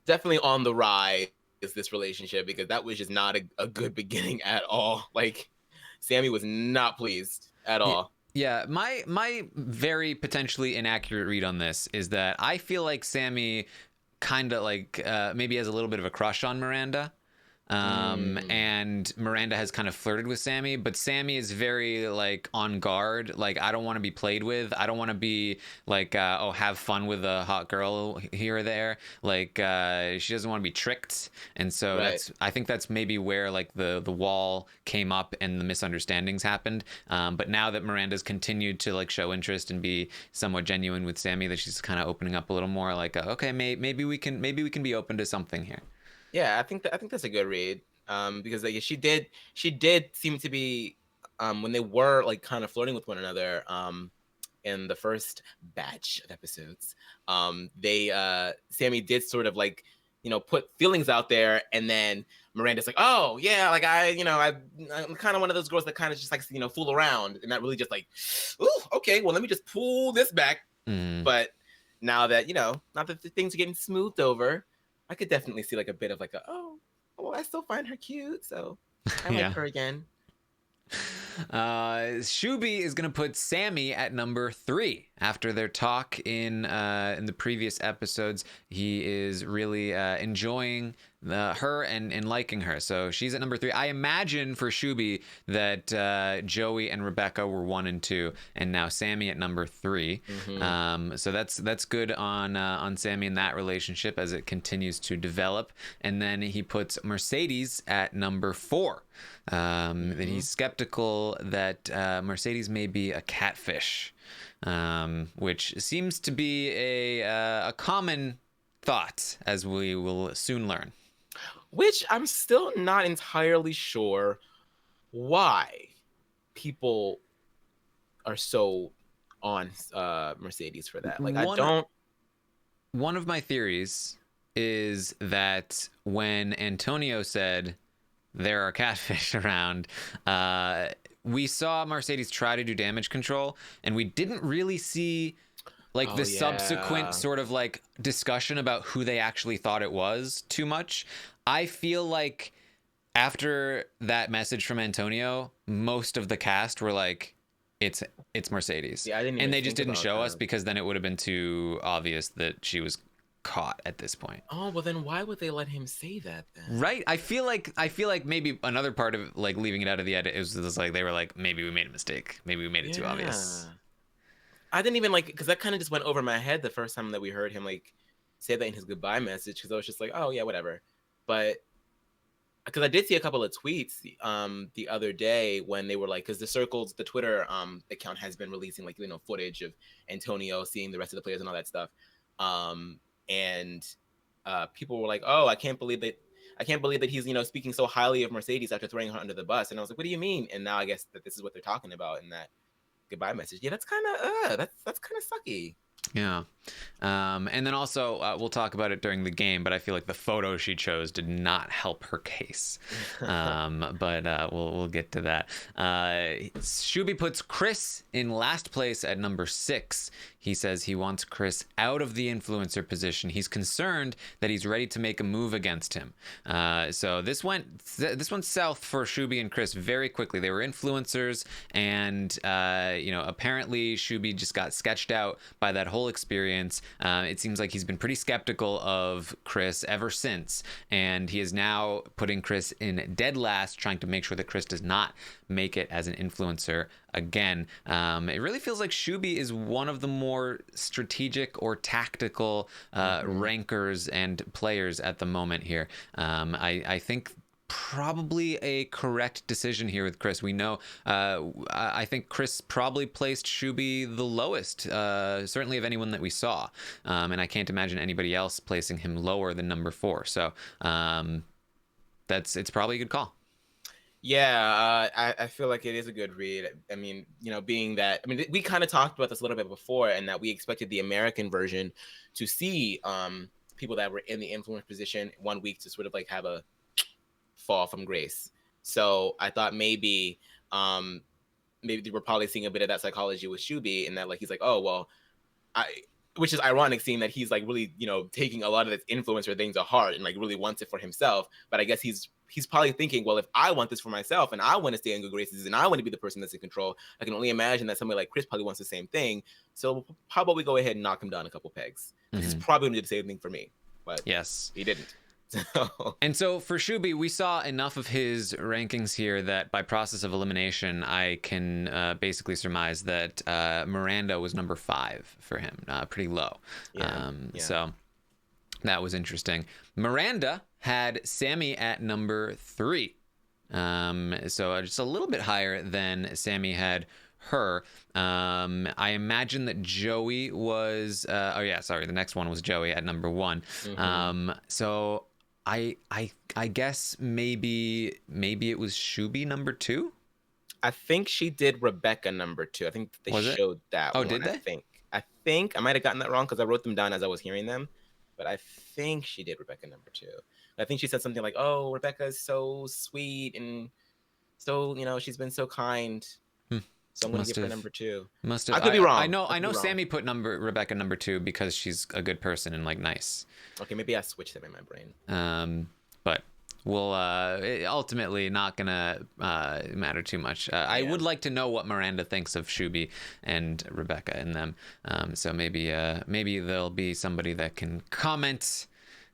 definitely on the rise, this relationship, because that was just not a good beginning at all. Like, Sammy was not pleased at all. Yeah, my very potentially inaccurate read on this is that I feel like Sammy kind of like maybe has a little bit of a crush on Miranda. And Miranda has kind of flirted with Sammy, but Sammy is very like on guard. Like, I don't want to be played with. I don't want to be like, have fun with a hot girl here or there. Like, she doesn't want to be tricked. And so I think that's maybe where like the wall came up and the misunderstandings happened. But now that Miranda's continued to like show interest and be somewhat genuine with Sammy, that she's kind of opening up a little more, like, okay, maybe we can be open to something here. Yeah, I think that's a good read. Because like she did seem to be when they were like kind of flirting with one another in the first batch of episodes. Sammy did sort of like put feelings out there, and then Miranda's like, oh yeah, like I'm kind of one of those girls that kind of just likes to fool around, and not really just like, ooh, okay, well let me just pull this back. But now that the things are getting smoothed over, I could definitely see like a bit of like I still find her cute, so I like her again. Shubi is going to put Sammy at number 3 after their talk in the previous episodes. He is really enjoying her and liking her. So she's at number 3. I imagine for Shubi that Joey and Rebecca were 1 and 2, and now Sammy at number 3. So that's good on Sammy in that relationship as it continues to develop. And then he puts Mercedes at number 4. That he's skeptical that Mercedes may be a catfish, which seems to be a common thought, as we will soon learn. Which I'm still not entirely sure why people are so on Mercedes for that. Like, One of my theories is that when Antonio said there are catfish around, we saw Mercedes try to do damage control, and we didn't really see like the subsequent sort of like discussion about who they actually thought it was too much. I feel like after that message from Antonio, most of the cast were like, it's Mercedes. Yeah, and they just didn't show us because then it would have been too obvious that she was caught at this point. Oh, well then why would they let him say that then? Right? I feel like maybe another part of like leaving it out of the edit is like they were like, maybe we made a mistake. Maybe we made it too obvious. I didn't even like, because that kind of just went over my head the first time that we heard him like say that in his goodbye message, because I was just like, oh yeah, whatever. But because I did see a couple of tweets the other day when they were like, because the Twitter account has been releasing like, you know, footage of Antonio seeing the rest of the players and all that stuff, and people were like, oh, I can't believe that he's, you know, speaking so highly of Mercedes after throwing her under the bus. And I was like, what do you mean? And now I guess that this is what they're talking about in that goodbye message. Yeah, that's kind of that's kind of sucky. Yeah. And then also, we'll talk about it during the game, but I feel like the photo she chose did not help her case. But we'll get to that. Shubi puts Chris in last place at number 6. He says he wants Chris out of the influencer position. He's concerned that he's ready to make a move against him. So this went south for Shubi and Chris very quickly. They were influencers, and apparently Shubi just got sketched out by that whole experience. It seems like he's been pretty skeptical of Chris ever since, and he is now putting Chris in dead last, trying to make sure that Chris does not make it as an influencer again. It really feels like Shubi is one of the more strategic or tactical rankers and players at the moment here. I think probably a correct decision here with Chris. We know, I think Chris probably placed Shubi the lowest, certainly of anyone that we saw. And I can't imagine anybody else placing him lower than number 4. So it's probably a good call. Yeah, I feel like it is a good read. I mean, you know, being that, I mean, we kind of talked about this a little bit before, and that we expected the American version to see people that were in the influence position 1 week to sort of like have a fall from grace. So I thought maybe we're probably seeing a bit of that psychology with Shubi, and that like he's like, oh well, which is ironic, seeing that he's like really, you know, taking a lot of this influencer thing to heart and like really wants it for himself. But I guess he's probably thinking, well, if I want this for myself and I want to stay in good graces and I want to be the person that's in control, I can only imagine that somebody like Chris probably wants the same thing. So how about we go ahead and knock him down a couple pegs? He's probably going to do the same thing for me, but yes, he didn't. And so for Shubi, we saw enough of his rankings here that by process of elimination, I can basically surmise that Miranda was number 5 for him, pretty low. Yeah. So that was interesting. Miranda had Sammy at number 3. So just a little bit higher than Sammy had her. I imagine that Joey was the next one was Joey at number 1. So I guess maybe it was Shubi number 2. I think she did Rebecca number 2. I think they showed that. Oh, one, did they? I think I might have gotten that wrong because I wrote them down as I was hearing them, but I think she did Rebecca number 2. I think she said something like, "Oh, Rebecca is so sweet and so, you know, she's been so kind." So I'm going to give her number 2. Must have. I could be wrong. I know Sammy put Rebecca number 2 because she's a good person and like nice. Okay, maybe I switched them in my brain. But will ultimately not gonna matter too much. I would like to know what Miranda thinks of Shubi and Rebecca and them. So maybe there'll be somebody that can comment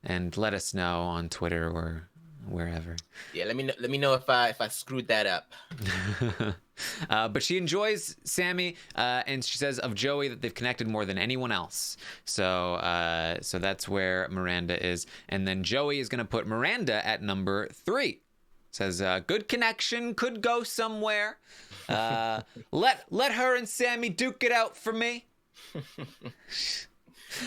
and let us know on Twitter or wherever. Yeah, let me know if I screwed that up. But she enjoys Sammy, and she says of Joey that they've connected more than anyone else. So that's where Miranda is, and then Joey is gonna put Miranda at number 3. Says good connection, could go somewhere. Let her and Sammy duke it out for me.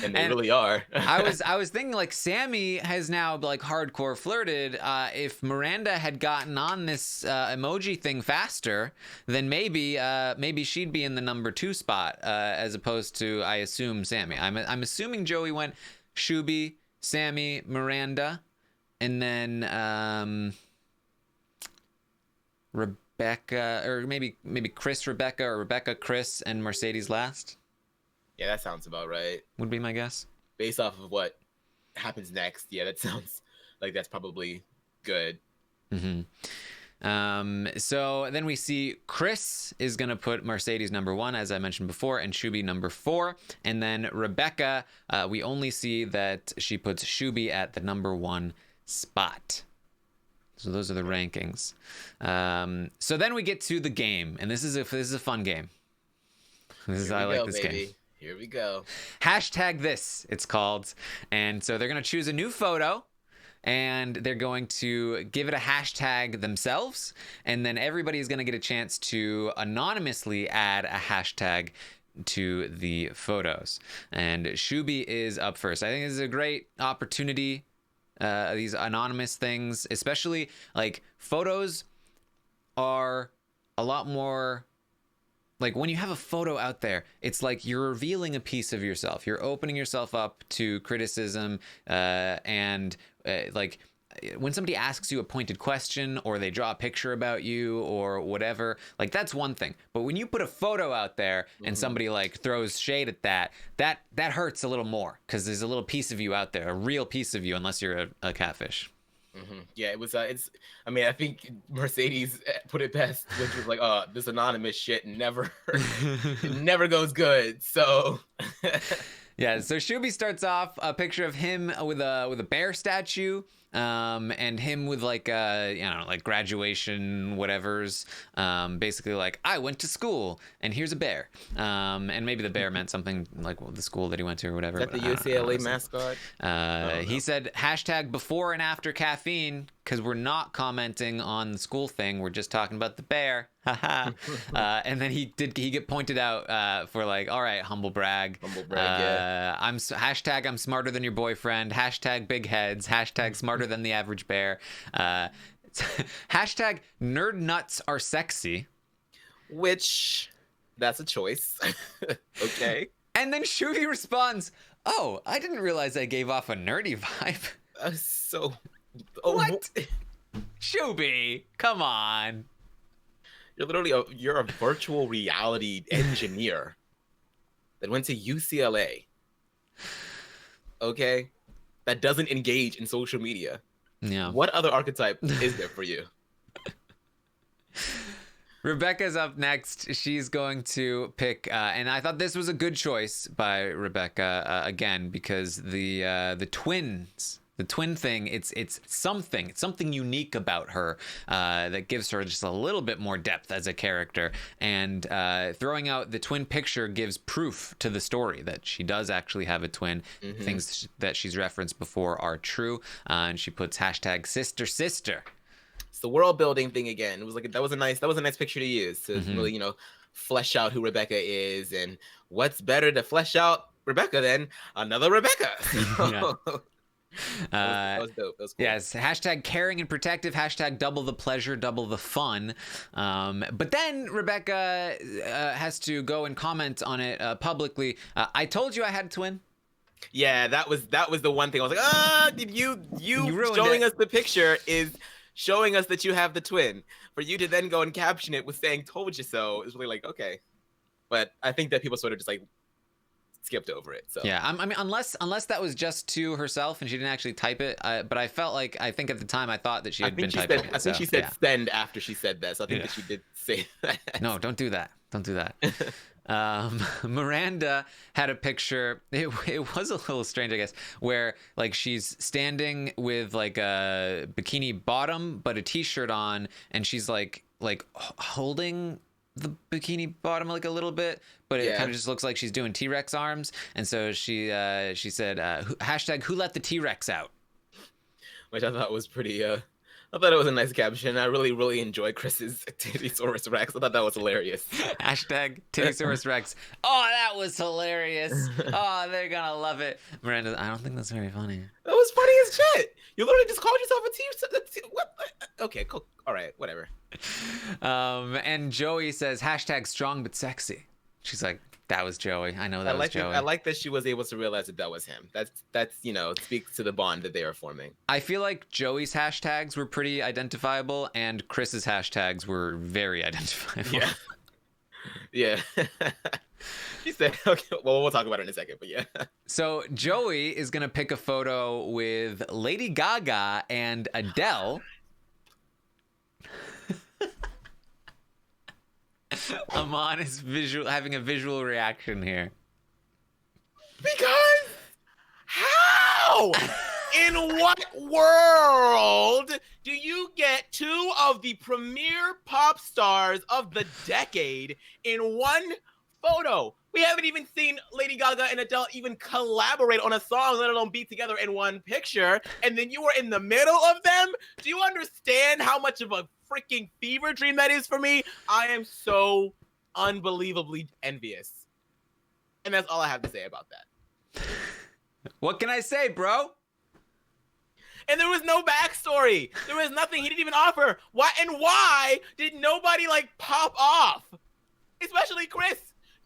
And they really are. I was thinking, like, Sammy has now like hardcore flirted. If Miranda had gotten on this emoji thing faster, then maybe she'd be in the number 2 spot, as opposed to, I assume, Sammy. I'm assuming Joey went Shubi, Sammy, Miranda, and then Rebecca, or maybe Chris, Rebecca, or Rebecca, Chris, and Mercedes last. Yeah, that sounds about right. Would be my guess. Based off of what happens next, yeah, that sounds like that's probably good. So then we see Chris is going to put Mercedes number 1, as I mentioned before, and Shubi number 4. And then Rebecca, we only see that she puts Shubi at the number 1 spot. So those are the rankings. So then we get to the game, and this is a fun game. I like this game. Here we go. Hashtag this, it's called. And so they're going to choose a new photo, and they're going to give it a hashtag themselves. And then everybody's going to get a chance to anonymously add a hashtag to the photos. And Shubi is up first. I think this is a great opportunity. These anonymous things, especially, like, photos are a lot more... Like, when you have a photo out there, it's like you're revealing a piece of yourself. You're opening yourself up to criticism, and like, when somebody asks you a pointed question or they draw a picture about you or whatever, like, that's one thing. But when you put a photo out there and somebody like throws shade at that hurts a little more, because there's a little piece of you out there, a real piece of you, unless you're a catfish. Yeah, it was. I mean, I think Mercedes put it best when she was like, "Oh, this anonymous shit never goes good." So, yeah. So Shubi starts off a picture of him with a bear statue, and him with like like graduation whatevers. Basically, like, I went to school and here's a bear. And maybe the bear meant something like the school that he went to or whatever. Is that the UCLA mascot? He said hashtag before and after caffeine, because we're not commenting on the school thing. We're just talking about the bear. And then he get pointed out for, like, all right, humble brag. Yeah. I'm smarter than your boyfriend. Hashtag big heads. Hashtag smarter than the average bear. Hashtag nerd nuts are sexy. Which, that's a choice. Okay. And then Shubi responds, "Oh, I didn't realize I gave off a nerdy vibe." What? Shubi, come on. You're literally you're a virtual reality engineer that went to UCLA. Okay? That doesn't engage in social media. Yeah. What other archetype is there for you? Rebecca's up next. She's going to pick, and I thought this was a good choice by Rebecca, again, because the twins... The twin thing, it's something unique about her that gives her just a little bit more depth as a character. And throwing out the twin picture gives proof to the story that she does actually have a twin. Things that she's referenced before are true. And she puts hashtag sister. It's the world building thing again. It was like that was a nice picture to use to really, flesh out who Rebecca is. And what's better to flesh out Rebecca than another Rebecca? Yeah. That was dope. That was cool. Yes, hashtag caring and protective, hashtag double the pleasure, double the fun. But then Rebecca has to go and comment on it publicly. I told you I had a twin. Yeah, that was the one thing I was like, you showing us the picture is showing us that you have the twin. For you to then go and caption it with saying "told you so" is really like, okay. But I think that people sort of just like skipped over it. So yeah, I mean, unless that was just to herself and she didn't actually type it. But I felt like, I think at the time I thought that she had been typing it. I think she said send after she said that. So I think that she did say that. No, don't do that. Don't do that. Miranda had a picture. It was a little strange, I guess, where like she's standing with like a bikini bottom but a t-shirt on, and she's like holding the bikini bottom like a little bit, but it kind of just looks like she's doing T-Rex arms. And so she said hashtag who let the T-Rex out, which I thought was pretty I thought it was a nice caption. I really enjoyed Chris's Tittysaurus Rex. I thought that was hilarious. Hashtag Tittysaurus Rex. Oh, that was hilarious. Oh, they're gonna love it. Miranda, I don't think that's very funny. That was funny as shit. You literally just called yourself a T. What? Okay, cool. All right, whatever. And Joey says hashtag strong but sexy. She's like, that was Joey. I know that was Joey. I like that she was able to realize that was him. That's speaks to the bond that they are forming. I feel like Joey's hashtags were pretty identifiable, and Chris's hashtags were very identifiable. Yeah. She said, okay, well, we'll talk about it in a second, but yeah. So Joey is gonna pick a photo with Lady Gaga and Adele. Aman is having a visual reaction here. Because how? In what world do you get two of the premier pop stars of the decade in one photo? We haven't even seen Lady Gaga and Adele even collaborate on a song, let alone be together in one picture. And then you were in the middle of them? Do you understand how much of a freaking fever dream that is for me? I am so unbelievably envious. And that's all I have to say about that. What can I say, bro? And there was no backstory. There was nothing. He didn't even offer. Why did nobody like pop off? Especially Chris.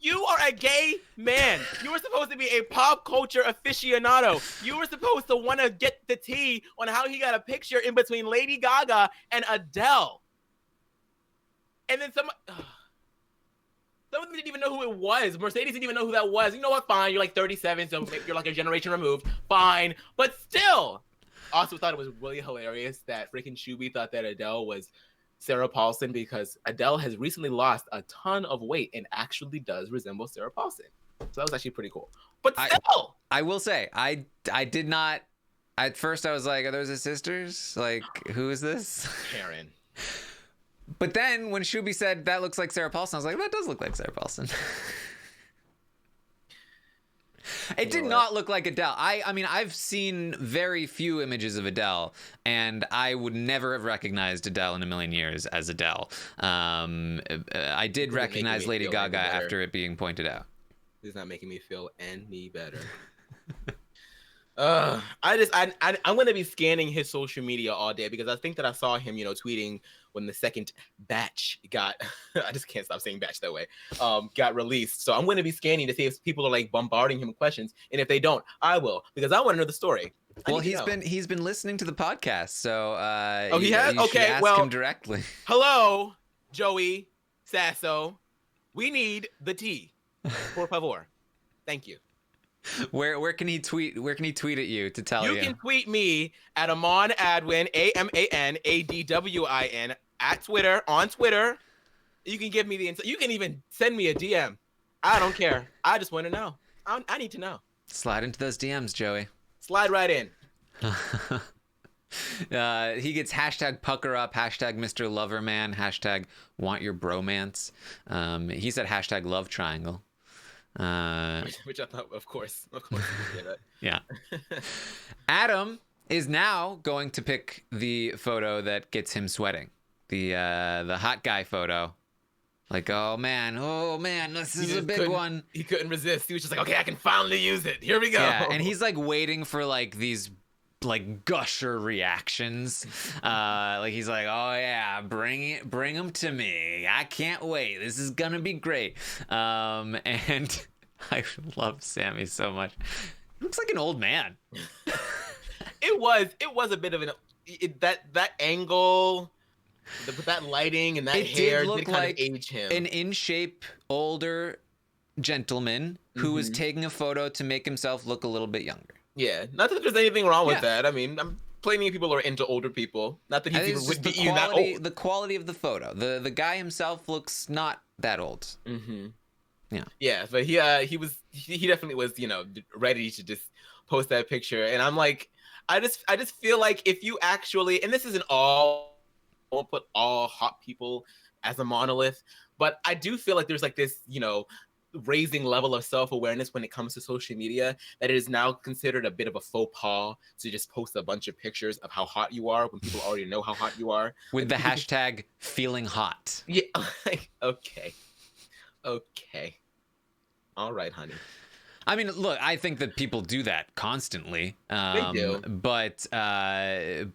You are a gay man. You were supposed to be a pop culture aficionado. You were supposed to want to get the tea on how he got a picture in between Lady Gaga and Adele. And then some of them didn't even know who it was. Mercedes didn't even know who that was. You know what? Fine. You're like 37, so you're like a generation removed. Fine. But still. Also thought it was really hilarious that freaking Shuby thought that Adele was Sarah Paulson, because Adele has recently lost a ton of weight and actually does resemble Sarah Paulson. So that was actually pretty cool. But still, I will say, I did not. At first, I was like, "Are those his sisters? Like, who is this?" Karen. But then when Shuby said that looks like Sarah Paulson, I was like, "That does look like Sarah Paulson." It did not look like Adele. I mean, I've seen very few images of Adele, and I would never have recognized Adele in a million years as Adele. I did recognize Lady Gaga after it being pointed out. This is not making me feel any better. I'm going to be scanning his social media all day, because I think that I saw him, tweeting when the second batch got, I just can't stop saying batch that way, got released. So I'm going to be scanning to see if people are like bombarding him with questions. And if they don't, I will, because I want to know the story. Well, he's been listening to the podcast. So he has? You okay, ask well, him directly. Hello, Joey Sasso. We need the tea. Por favor. Thank you. Where can he tweet? Where can he tweet at you to tell you? You can tweet me at Aman Adwin, AmanAdwin, at Twitter, on Twitter. You can give me the you can even send me a DM. I don't care. I just want to know. I need to know. Slide into those DMs, Joey. Slide right in. He gets hashtag pucker up, hashtag Mr. Loverman, hashtag want your bromance. He said hashtag love triangle. Which I thought, of course yeah. Adam is now going to pick the photo that gets him sweating, the hot guy photo. Like, oh man, this is a big one. He couldn't resist. He was just like, okay, I can finally use it. Here we go. Yeah, and he's like waiting for like these like gusher reactions. Like he's like, oh yeah, bring them to me. I can't wait. This is gonna be great. And I love Sammy so much. He looks like an old man. It was a bit of that angle, that lighting and that hair did kind of age him. An in shape older gentleman who was taking a photo to make himself look a little bit younger. Yeah, not that there's anything wrong with that. I mean, I'm plenty of people are into older people. Not that he's even would be even that old. The quality of the photo. The guy himself looks not that old. Yeah, but he definitely was, you know, ready to just post that picture. And I'm like, I just feel like if you actually, and this isn't all, I won't put all hot people as a monolith, but I do feel like there's like this, you know, raising level of self-awareness when it comes to social media that it is now considered a bit of a faux pas to just post a bunch of pictures of how hot you are when people already know how hot you are with the hashtag feeling hot. Yeah, like, okay, all right, honey. I mean, look, I think that people do that constantly. They do, but I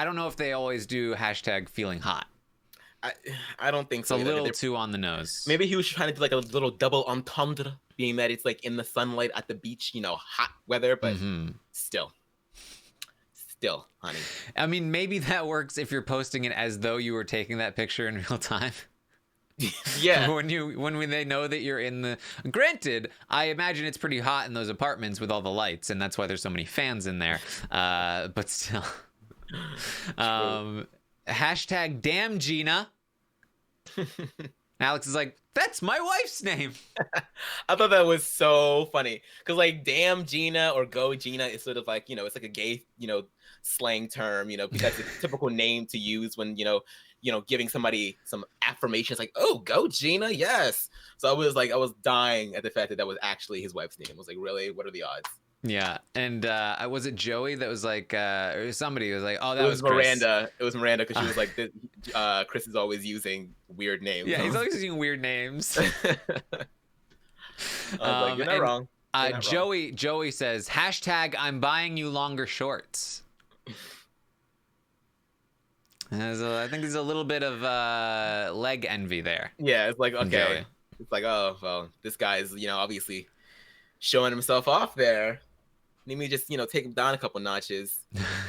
don't know if they always do hashtag feeling hot. I don't think so. It's a little too on the nose. Maybe he was trying to do like a little double entendre, being that it's like in the sunlight at the beach, you know, hot weather, but still, honey. I mean, maybe that works if you're posting it as though you were taking that picture in real time. Yeah. when they know that you're in the. Granted, I imagine it's pretty hot in those apartments with all the lights, and that's why there's so many fans in there. But still. Hashtag damn Gina. Alex is like, that's my wife's name. I thought that was so funny because like damn Gina or go Gina is sort of like, you know, it's like a gay, you know, slang term, you know, because it's a typical name to use when, you know, giving somebody some affirmations like, oh, go Gina, yes. So I was dying at the fact that that was actually his wife's name. I was like, really? What are the odds? Yeah, and was it Joey that was like, or somebody was like, oh, that was Chris. Miranda. It was Miranda because she was like, Chris is always using weird names. Yeah, he's always using weird names. I was like, you're not wrong. Joey says, hashtag I'm buying you longer shorts. I think there's a little bit of leg envy there. Yeah, it's like, okay. It's like, oh, well, this guy's, you know, obviously showing himself off there. Let me just, you know, take him down a couple notches.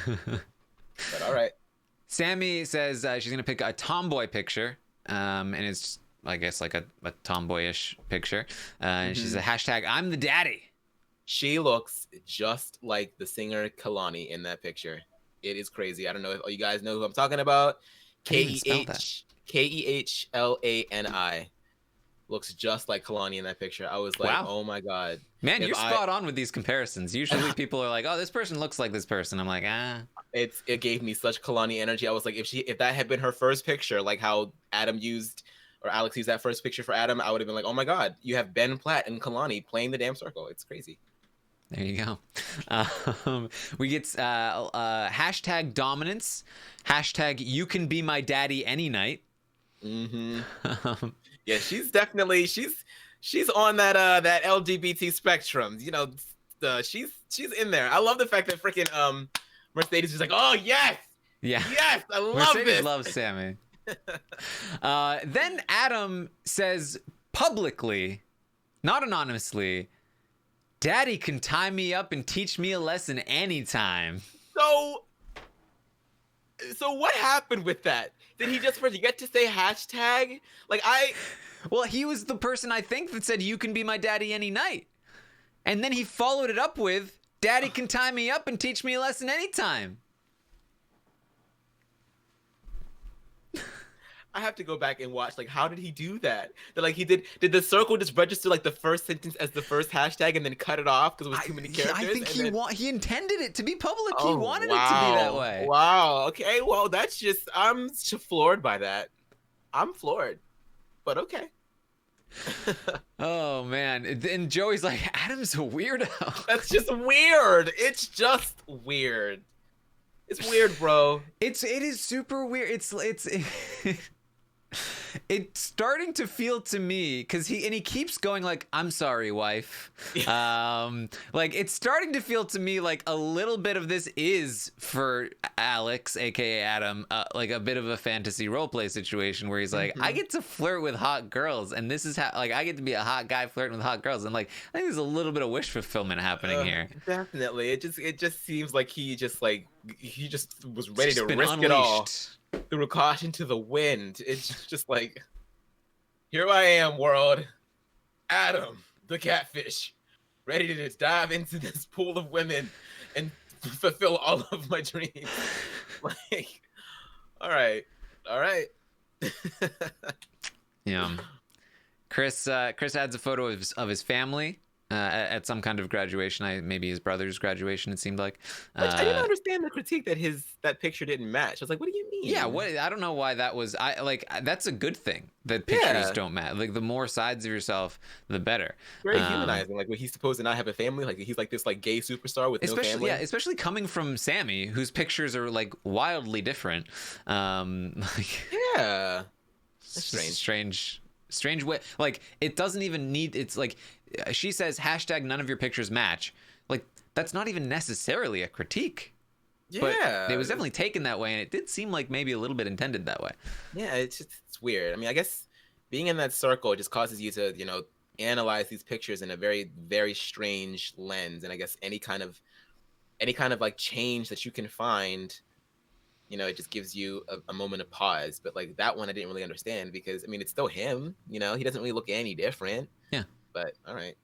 But all right. Sammy says she's going to pick a tomboy picture. And it's, I guess, like a tomboyish picture. And she says, hashtag I'm the daddy. She looks just like the singer Kalani in that picture. It is crazy. I don't know if you guys know who I'm talking about. Kehlani. Looks just like Kalani in that picture. I was like, wow. Oh my God. Man, you're spot on with these comparisons. Usually people are like, oh, this person looks like this person. I'm like, It gave me such Kalani energy. I was like, if that had been her first picture, like how Alex used that first picture for Adam, I would have been like, oh my God, you have Ben Platt and Kalani playing the damn circle. It's crazy. There you go. We get hashtag dominance, hashtag you can be my daddy any night. Yeah, she's definitely she's on that LGBT spectrum. You know, she's in there. I love the fact that freaking Mercedes is like, oh yes, yes, I love Mercedes this. Loves Sammy. Then Adam says publicly, not anonymously, Daddy can tie me up and teach me a lesson anytime. So what happened with that? Did he just forget to say hashtag? Well, he was the person I think that said you can be my daddy any night. And then he followed it up with Daddy can tie me up and teach me a lesson anytime. I have to go back and watch, like, how did he do that? Did the circle just register like the first sentence as the first hashtag and then cut it off because it was too many characters? I think he intended it to be public. He wanted it to be that way. Wow. Okay. Well, that's just, I'm floored by that. I'm floored, but okay. Oh man. And Joey's like, Adam's a weirdo. That's just weird. It's just weird. It's weird, bro. It is super weird. It's starting to feel to me because he keeps going like, I'm sorry, wife. Like it's starting to feel to me like a little bit of this is for Alex, aka Adam, like a bit of a fantasy roleplay situation where he's like, I get to flirt with hot girls, and this is how like I get to be a hot guy flirting with hot girls, and like I think there's a little bit of wish fulfillment happening here. Definitely, it just seems like he just was ready to risk it all. Threw caution to the wind. It's just like, here I am, world. Adam, the catfish, ready to just dive into this pool of women and fulfill all of my dreams. Like, all right. Yeah. Chris adds a photo of his family at some kind of graduation. Maybe his brother's graduation, it seemed like. Which I didn't understand the critique that that picture didn't match. I was like, what do you mean? Yeah, I don't know why that was. That's a good thing that pictures don't match. Like, the more sides of yourself, the better. Very humanizing. Like, when he's supposed to not have a family, like he's like this like gay superstar with no family. Yeah, especially coming from Sammy, whose pictures are like wildly different. Yeah, that's strange way. Like, it doesn't even need. It's like, she says hashtag none of your pictures match. Like, that's not even necessarily a critique. Yeah, but it was definitely taken that way, and it did seem like maybe a little bit intended that way. Yeah, it's weird. I mean, I guess being in that circle just causes you to, analyze these pictures in a very, very strange lens. And I guess any kind of like change that you can find, it just gives you a moment of pause. But like that one, I didn't really understand, because I mean, it's still him. He doesn't really look any different. Yeah. But all right.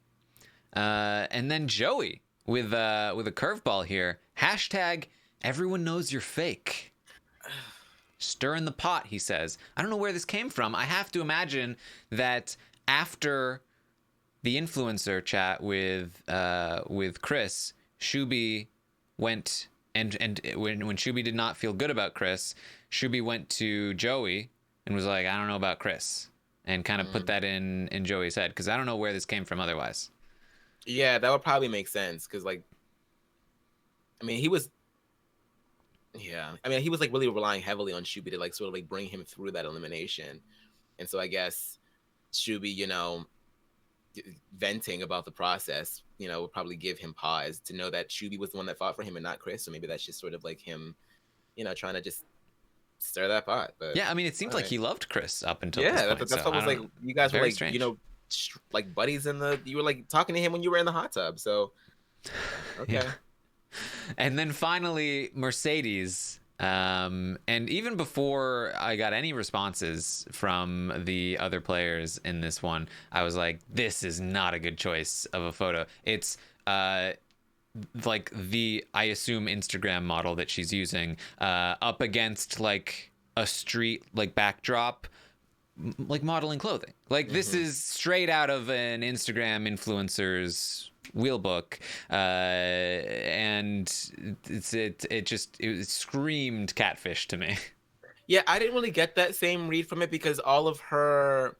And then Joey with a curveball here. Hashtag everyone knows you're fake. Stirring the pot, he says. I don't know where this came from. I have to imagine that after the influencer chat with Chris, Shubi went and when Shubi did not feel good about Chris, Shubi went to Joey and was like, I don't know about Chris, and kind of put that in Joey's head, because I don't know where this came from otherwise. Yeah, that would probably make sense, because like, I mean, he was like really relying heavily on Shubi to like sort of like bring him through that elimination. And so I guess Shubi, venting about the process, would probably give him pause to know that Shubi was the one that fought for him and not Chris. So maybe that's just sort of like him, trying to just stir that pot. But yeah, I mean, it seems like he loved Chris up until this point. That's what was like. You guys were like, strange. Like buddies you were like talking to him when you were in the hot tub. So okay. Yeah. And then finally, Mercedes. And even before I got any responses from the other players in this one, I was like, this is not a good choice of a photo. It's like I assume Instagram model that she's using up against like a street like backdrop, like modeling clothing. Like, this is straight out of an Instagram influencer's wheel book, and it screamed catfish to me. Yeah, I didn't really get that same read from it, because all of her,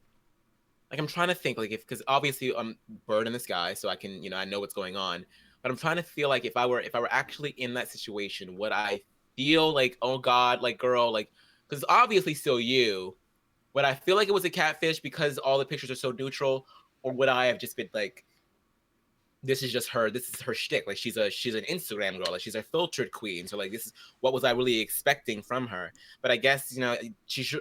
like, I'm trying to think, like, because obviously I'm bird in the sky, so I can, I know what's going on, but I'm trying to feel like if I were actually in that situation, would I feel like, oh God, like, girl, like, because obviously still you, would I feel like it was a catfish because all the pictures are so neutral, or would I have just been like, this is just her, this is her shtick, like she's an Instagram girl, like she's a filtered queen, so like what was I really expecting from her? But I guess she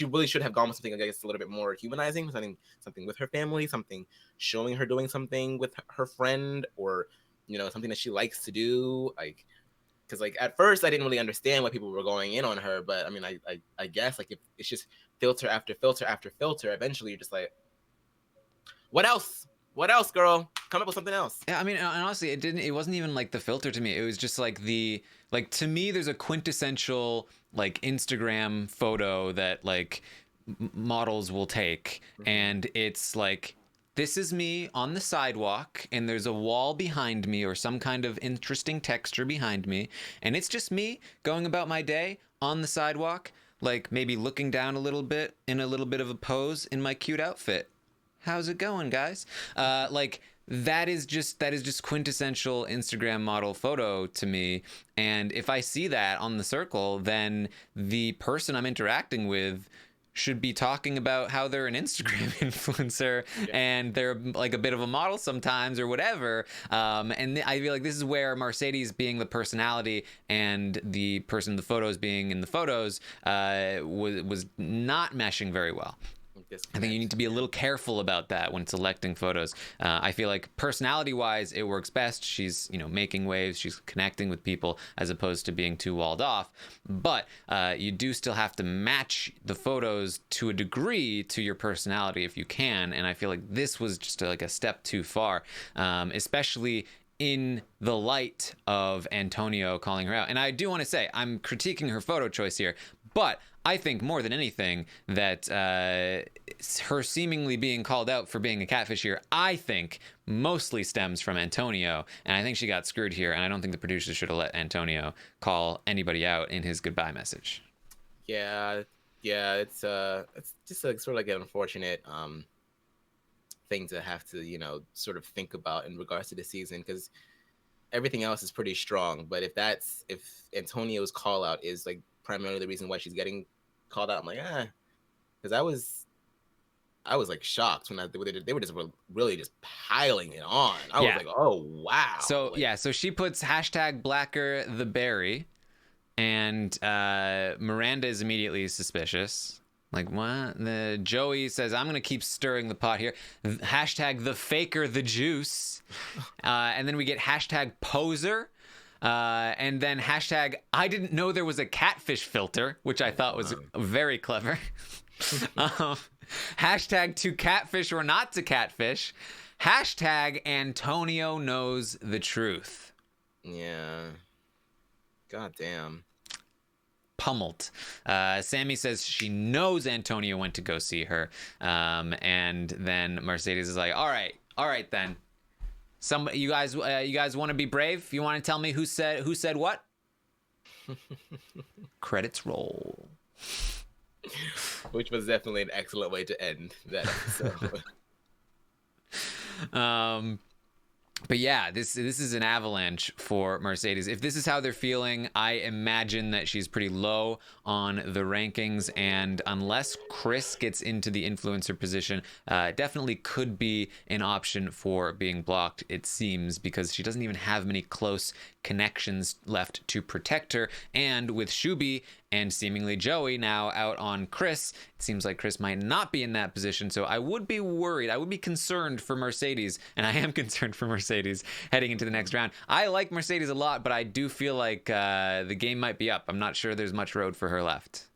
really should have gone with something, I guess, a little bit more humanizing, something with her family, something showing her doing something with her friend, or something that she likes to do, like, because like at first I didn't really understand why people were going in on her, but I mean I guess like if it's just filter after filter after filter, eventually you're just like, what else, girl? Come up with something else. Yeah, I mean, and honestly, it wasn't even like the filter to me. It was just like to me, there's a quintessential like Instagram photo that like models will take, and it's like, this is me on the sidewalk, and there's a wall behind me or some kind of interesting texture behind me, and it's just me going about my day on the sidewalk, like maybe looking down a little bit in a little bit of a pose in my cute outfit. How's it going, guys? Like, that is just quintessential Instagram model photo to me. And if I see that on the circle, then the person I'm interacting with should be talking about how they're an Instagram influencer and they're like a bit of a model sometimes or whatever. And I feel like this is where Mercedes being the personality and the person the photos being in the photos was not meshing very well. I think you need to be a little careful about that when selecting photos. I feel like personality-wise, it works best. She's, making waves. She's connecting with people as opposed to being too walled off. But you do still have to match the photos to a degree to your personality if you can. And I feel like this was just like a step too far, especially in the light of Antonio calling her out. And I do want to say, I'm critiquing her photo choice here, but I think more than anything that her seemingly being called out for being a catfish here, I think mostly stems from Antonio. And I think she got screwed here. And I don't think the producers should have let Antonio call anybody out in his goodbye message. Yeah, it's just like sort of like an unfortunate thing to have to sort of think about in regards to the season, because everything else is pretty strong. But if Antonio's call out is like primarily the reason why she's getting called out, I'm like, because I was like shocked when they were just really just piling it on. I was like, oh wow. So so she puts #Blacker the Berry, and Miranda is immediately suspicious. Like, what? The Joey says, I'm gonna keep stirring the pot here. #the Faker the Juice, and then we get #Poser. And then I didn't know there was a catfish filter, which I thought was very clever. #to catfish or not to catfish. #Antonio knows the truth. Yeah. God damn. Pummeled. Sammy says she knows Antonio went to go see her. And then Mercedes is like, all right then. You guys want to be brave? You want to tell me who said what? Credits roll. Which was definitely an excellent way to end that episode. But yeah, this is an avalanche for Mercedes. If this is how they're feeling, I imagine that she's pretty low on the rankings, and unless Chris gets into the influencer position, definitely could be an option for being blocked, it seems, because she doesn't even have many close connections left to protect her. And with Shubi and seemingly Joey now out on Chris, it seems like Chris might not be in that position. So I would be worried. I would be concerned for Mercedes, and I am concerned for Mercedes heading into the next round. I like Mercedes a lot, but I do feel like the game might be up. I'm not sure there's much road for her left.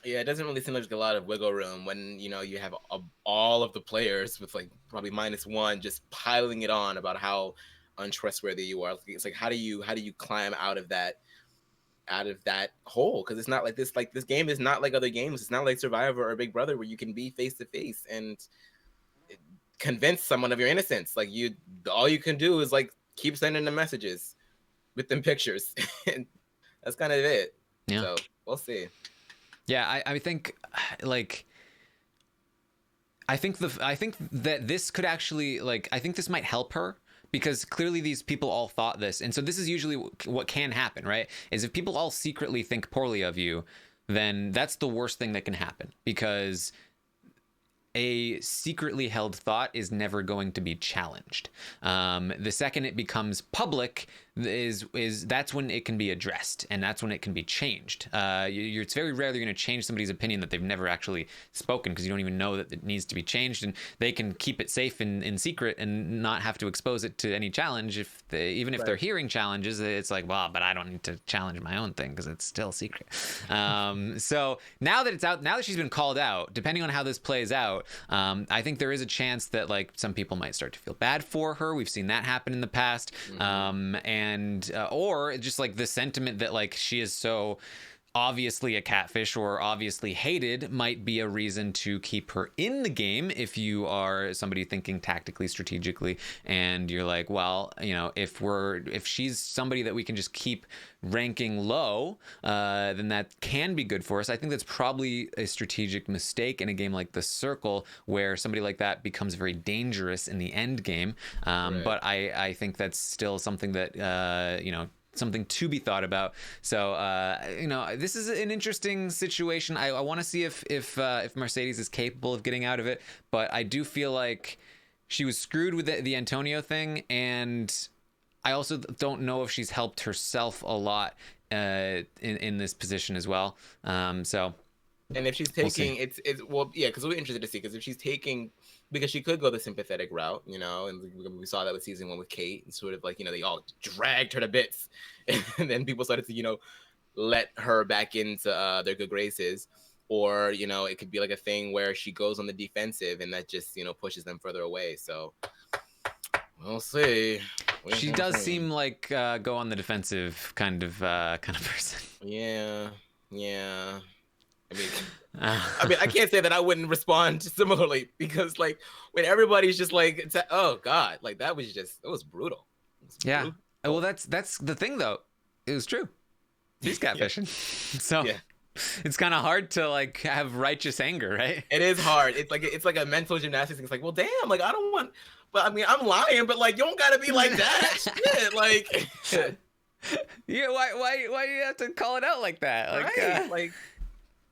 Yeah, it doesn't really seem like there's a lot of wiggle room when you have all of the players with like probably -1 just piling it on about how untrustworthy you are. It's like how do you climb out of that hole? Because it's not like this. Like this game is not like other games. It's not like Survivor or Big Brother where you can be face to face and convince someone of your innocence. Like all you can do is like keep sending them messages with them pictures, and that's kind of it. Yeah. So we'll see. Yeah, I think like. I think that this could actually I think this might help her, because clearly these people all thought this. And so this is usually what can happen, right? Is if people all secretly think poorly of you, then that's the worst thing that can happen, because a secretly held thought is never going to be challenged. The second it becomes public is that's when it can be addressed, and that's when it can be changed. It's very rare you're going to change somebody's opinion that they've never actually spoken, because you don't even know that it needs to be changed, and they can keep it safe in secret and not have to expose it to any challenge. Even if they're hearing challenges, it's like, well, but I don't need to challenge my own thing because it's still secret. So now that it's out, now that she's been called out, depending on how this plays out, I think there is a chance that some people might start to feel bad for her. We've seen that happen in the past. Or just the sentiment that she is so obviously a catfish or obviously hated might be a reason to keep her in the game if you are somebody thinking tactically, strategically, and you're like, well, if she's somebody that we can just keep ranking low, then that can be good for us. I think that's probably a strategic mistake in a game like The Circle, where somebody like that becomes very dangerous in the end game. But I think that's still something that something to be thought about. So this is an interesting situation. I want to see if Mercedes is capable of getting out of it, but I do feel like she was screwed with the Antonio thing, and I also don't know if she's helped herself a lot in this position as well. So And if she's taking, it's well, yeah, because we're interested to see, because if she's taking, because she could go the sympathetic route, you know, and we saw that with season 1 with Kate, and sort of like, you know, they all dragged her to bits, and then people started to, you know, let her back into their good graces, or, you know, it could be like a thing where she goes on the defensive, and that just, you know, pushes them further away. So we'll see. She does seem like go on the defensive kind of person. Yeah. I mean, I can't say that I wouldn't respond similarly, because like when everybody's just like, oh God, like it was brutal. Yeah. Brutal. Well, that's the thing though. It was true. He's catfishing. So yeah. It's kind of hard to like have righteous anger, right? It is hard. It's like a mental gymnastics. It's like, well, damn, like I don't want, but I mean, I'm lying, but like you don't gotta be like that. Shit, like. Yeah, why do you have to call it out like that? Like, right. Like,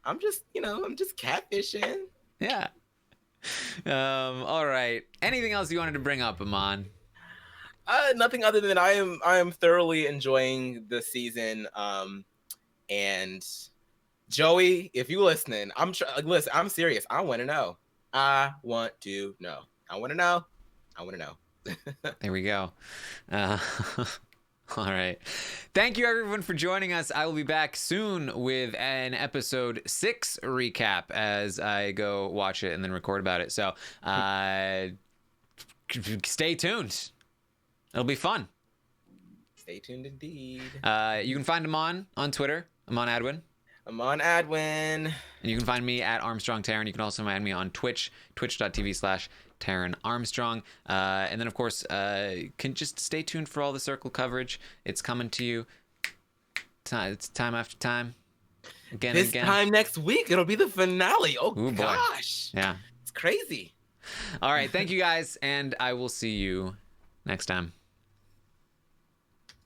I'm just catfishing. Yeah. All right. Anything else you wanted to bring up, Aman? Nothing other than I am thoroughly enjoying the season. And Joey, if you listening, listen, I'm serious. I want to know. I want to know. There we go. All right. Thank you, everyone, for joining us. I will be back soon with an episode 6 recap as I go watch it and then record about it. So stay tuned. It'll be fun. Stay tuned indeed. You can find Aman on Twitter, Aman Adwin. Aman Adwin. And you can find me at Armstrong Taran. You can also find me on Twitch, twitch.tv/Taran Armstrong. And then, of course, can just stay tuned for all the Circle coverage. It's coming to you. It's time after time. Again and again. This time next week, it'll be the finale. Oh, ooh, gosh. Boy. Yeah. It's crazy. All right. Thank you, guys. And I will see you next time.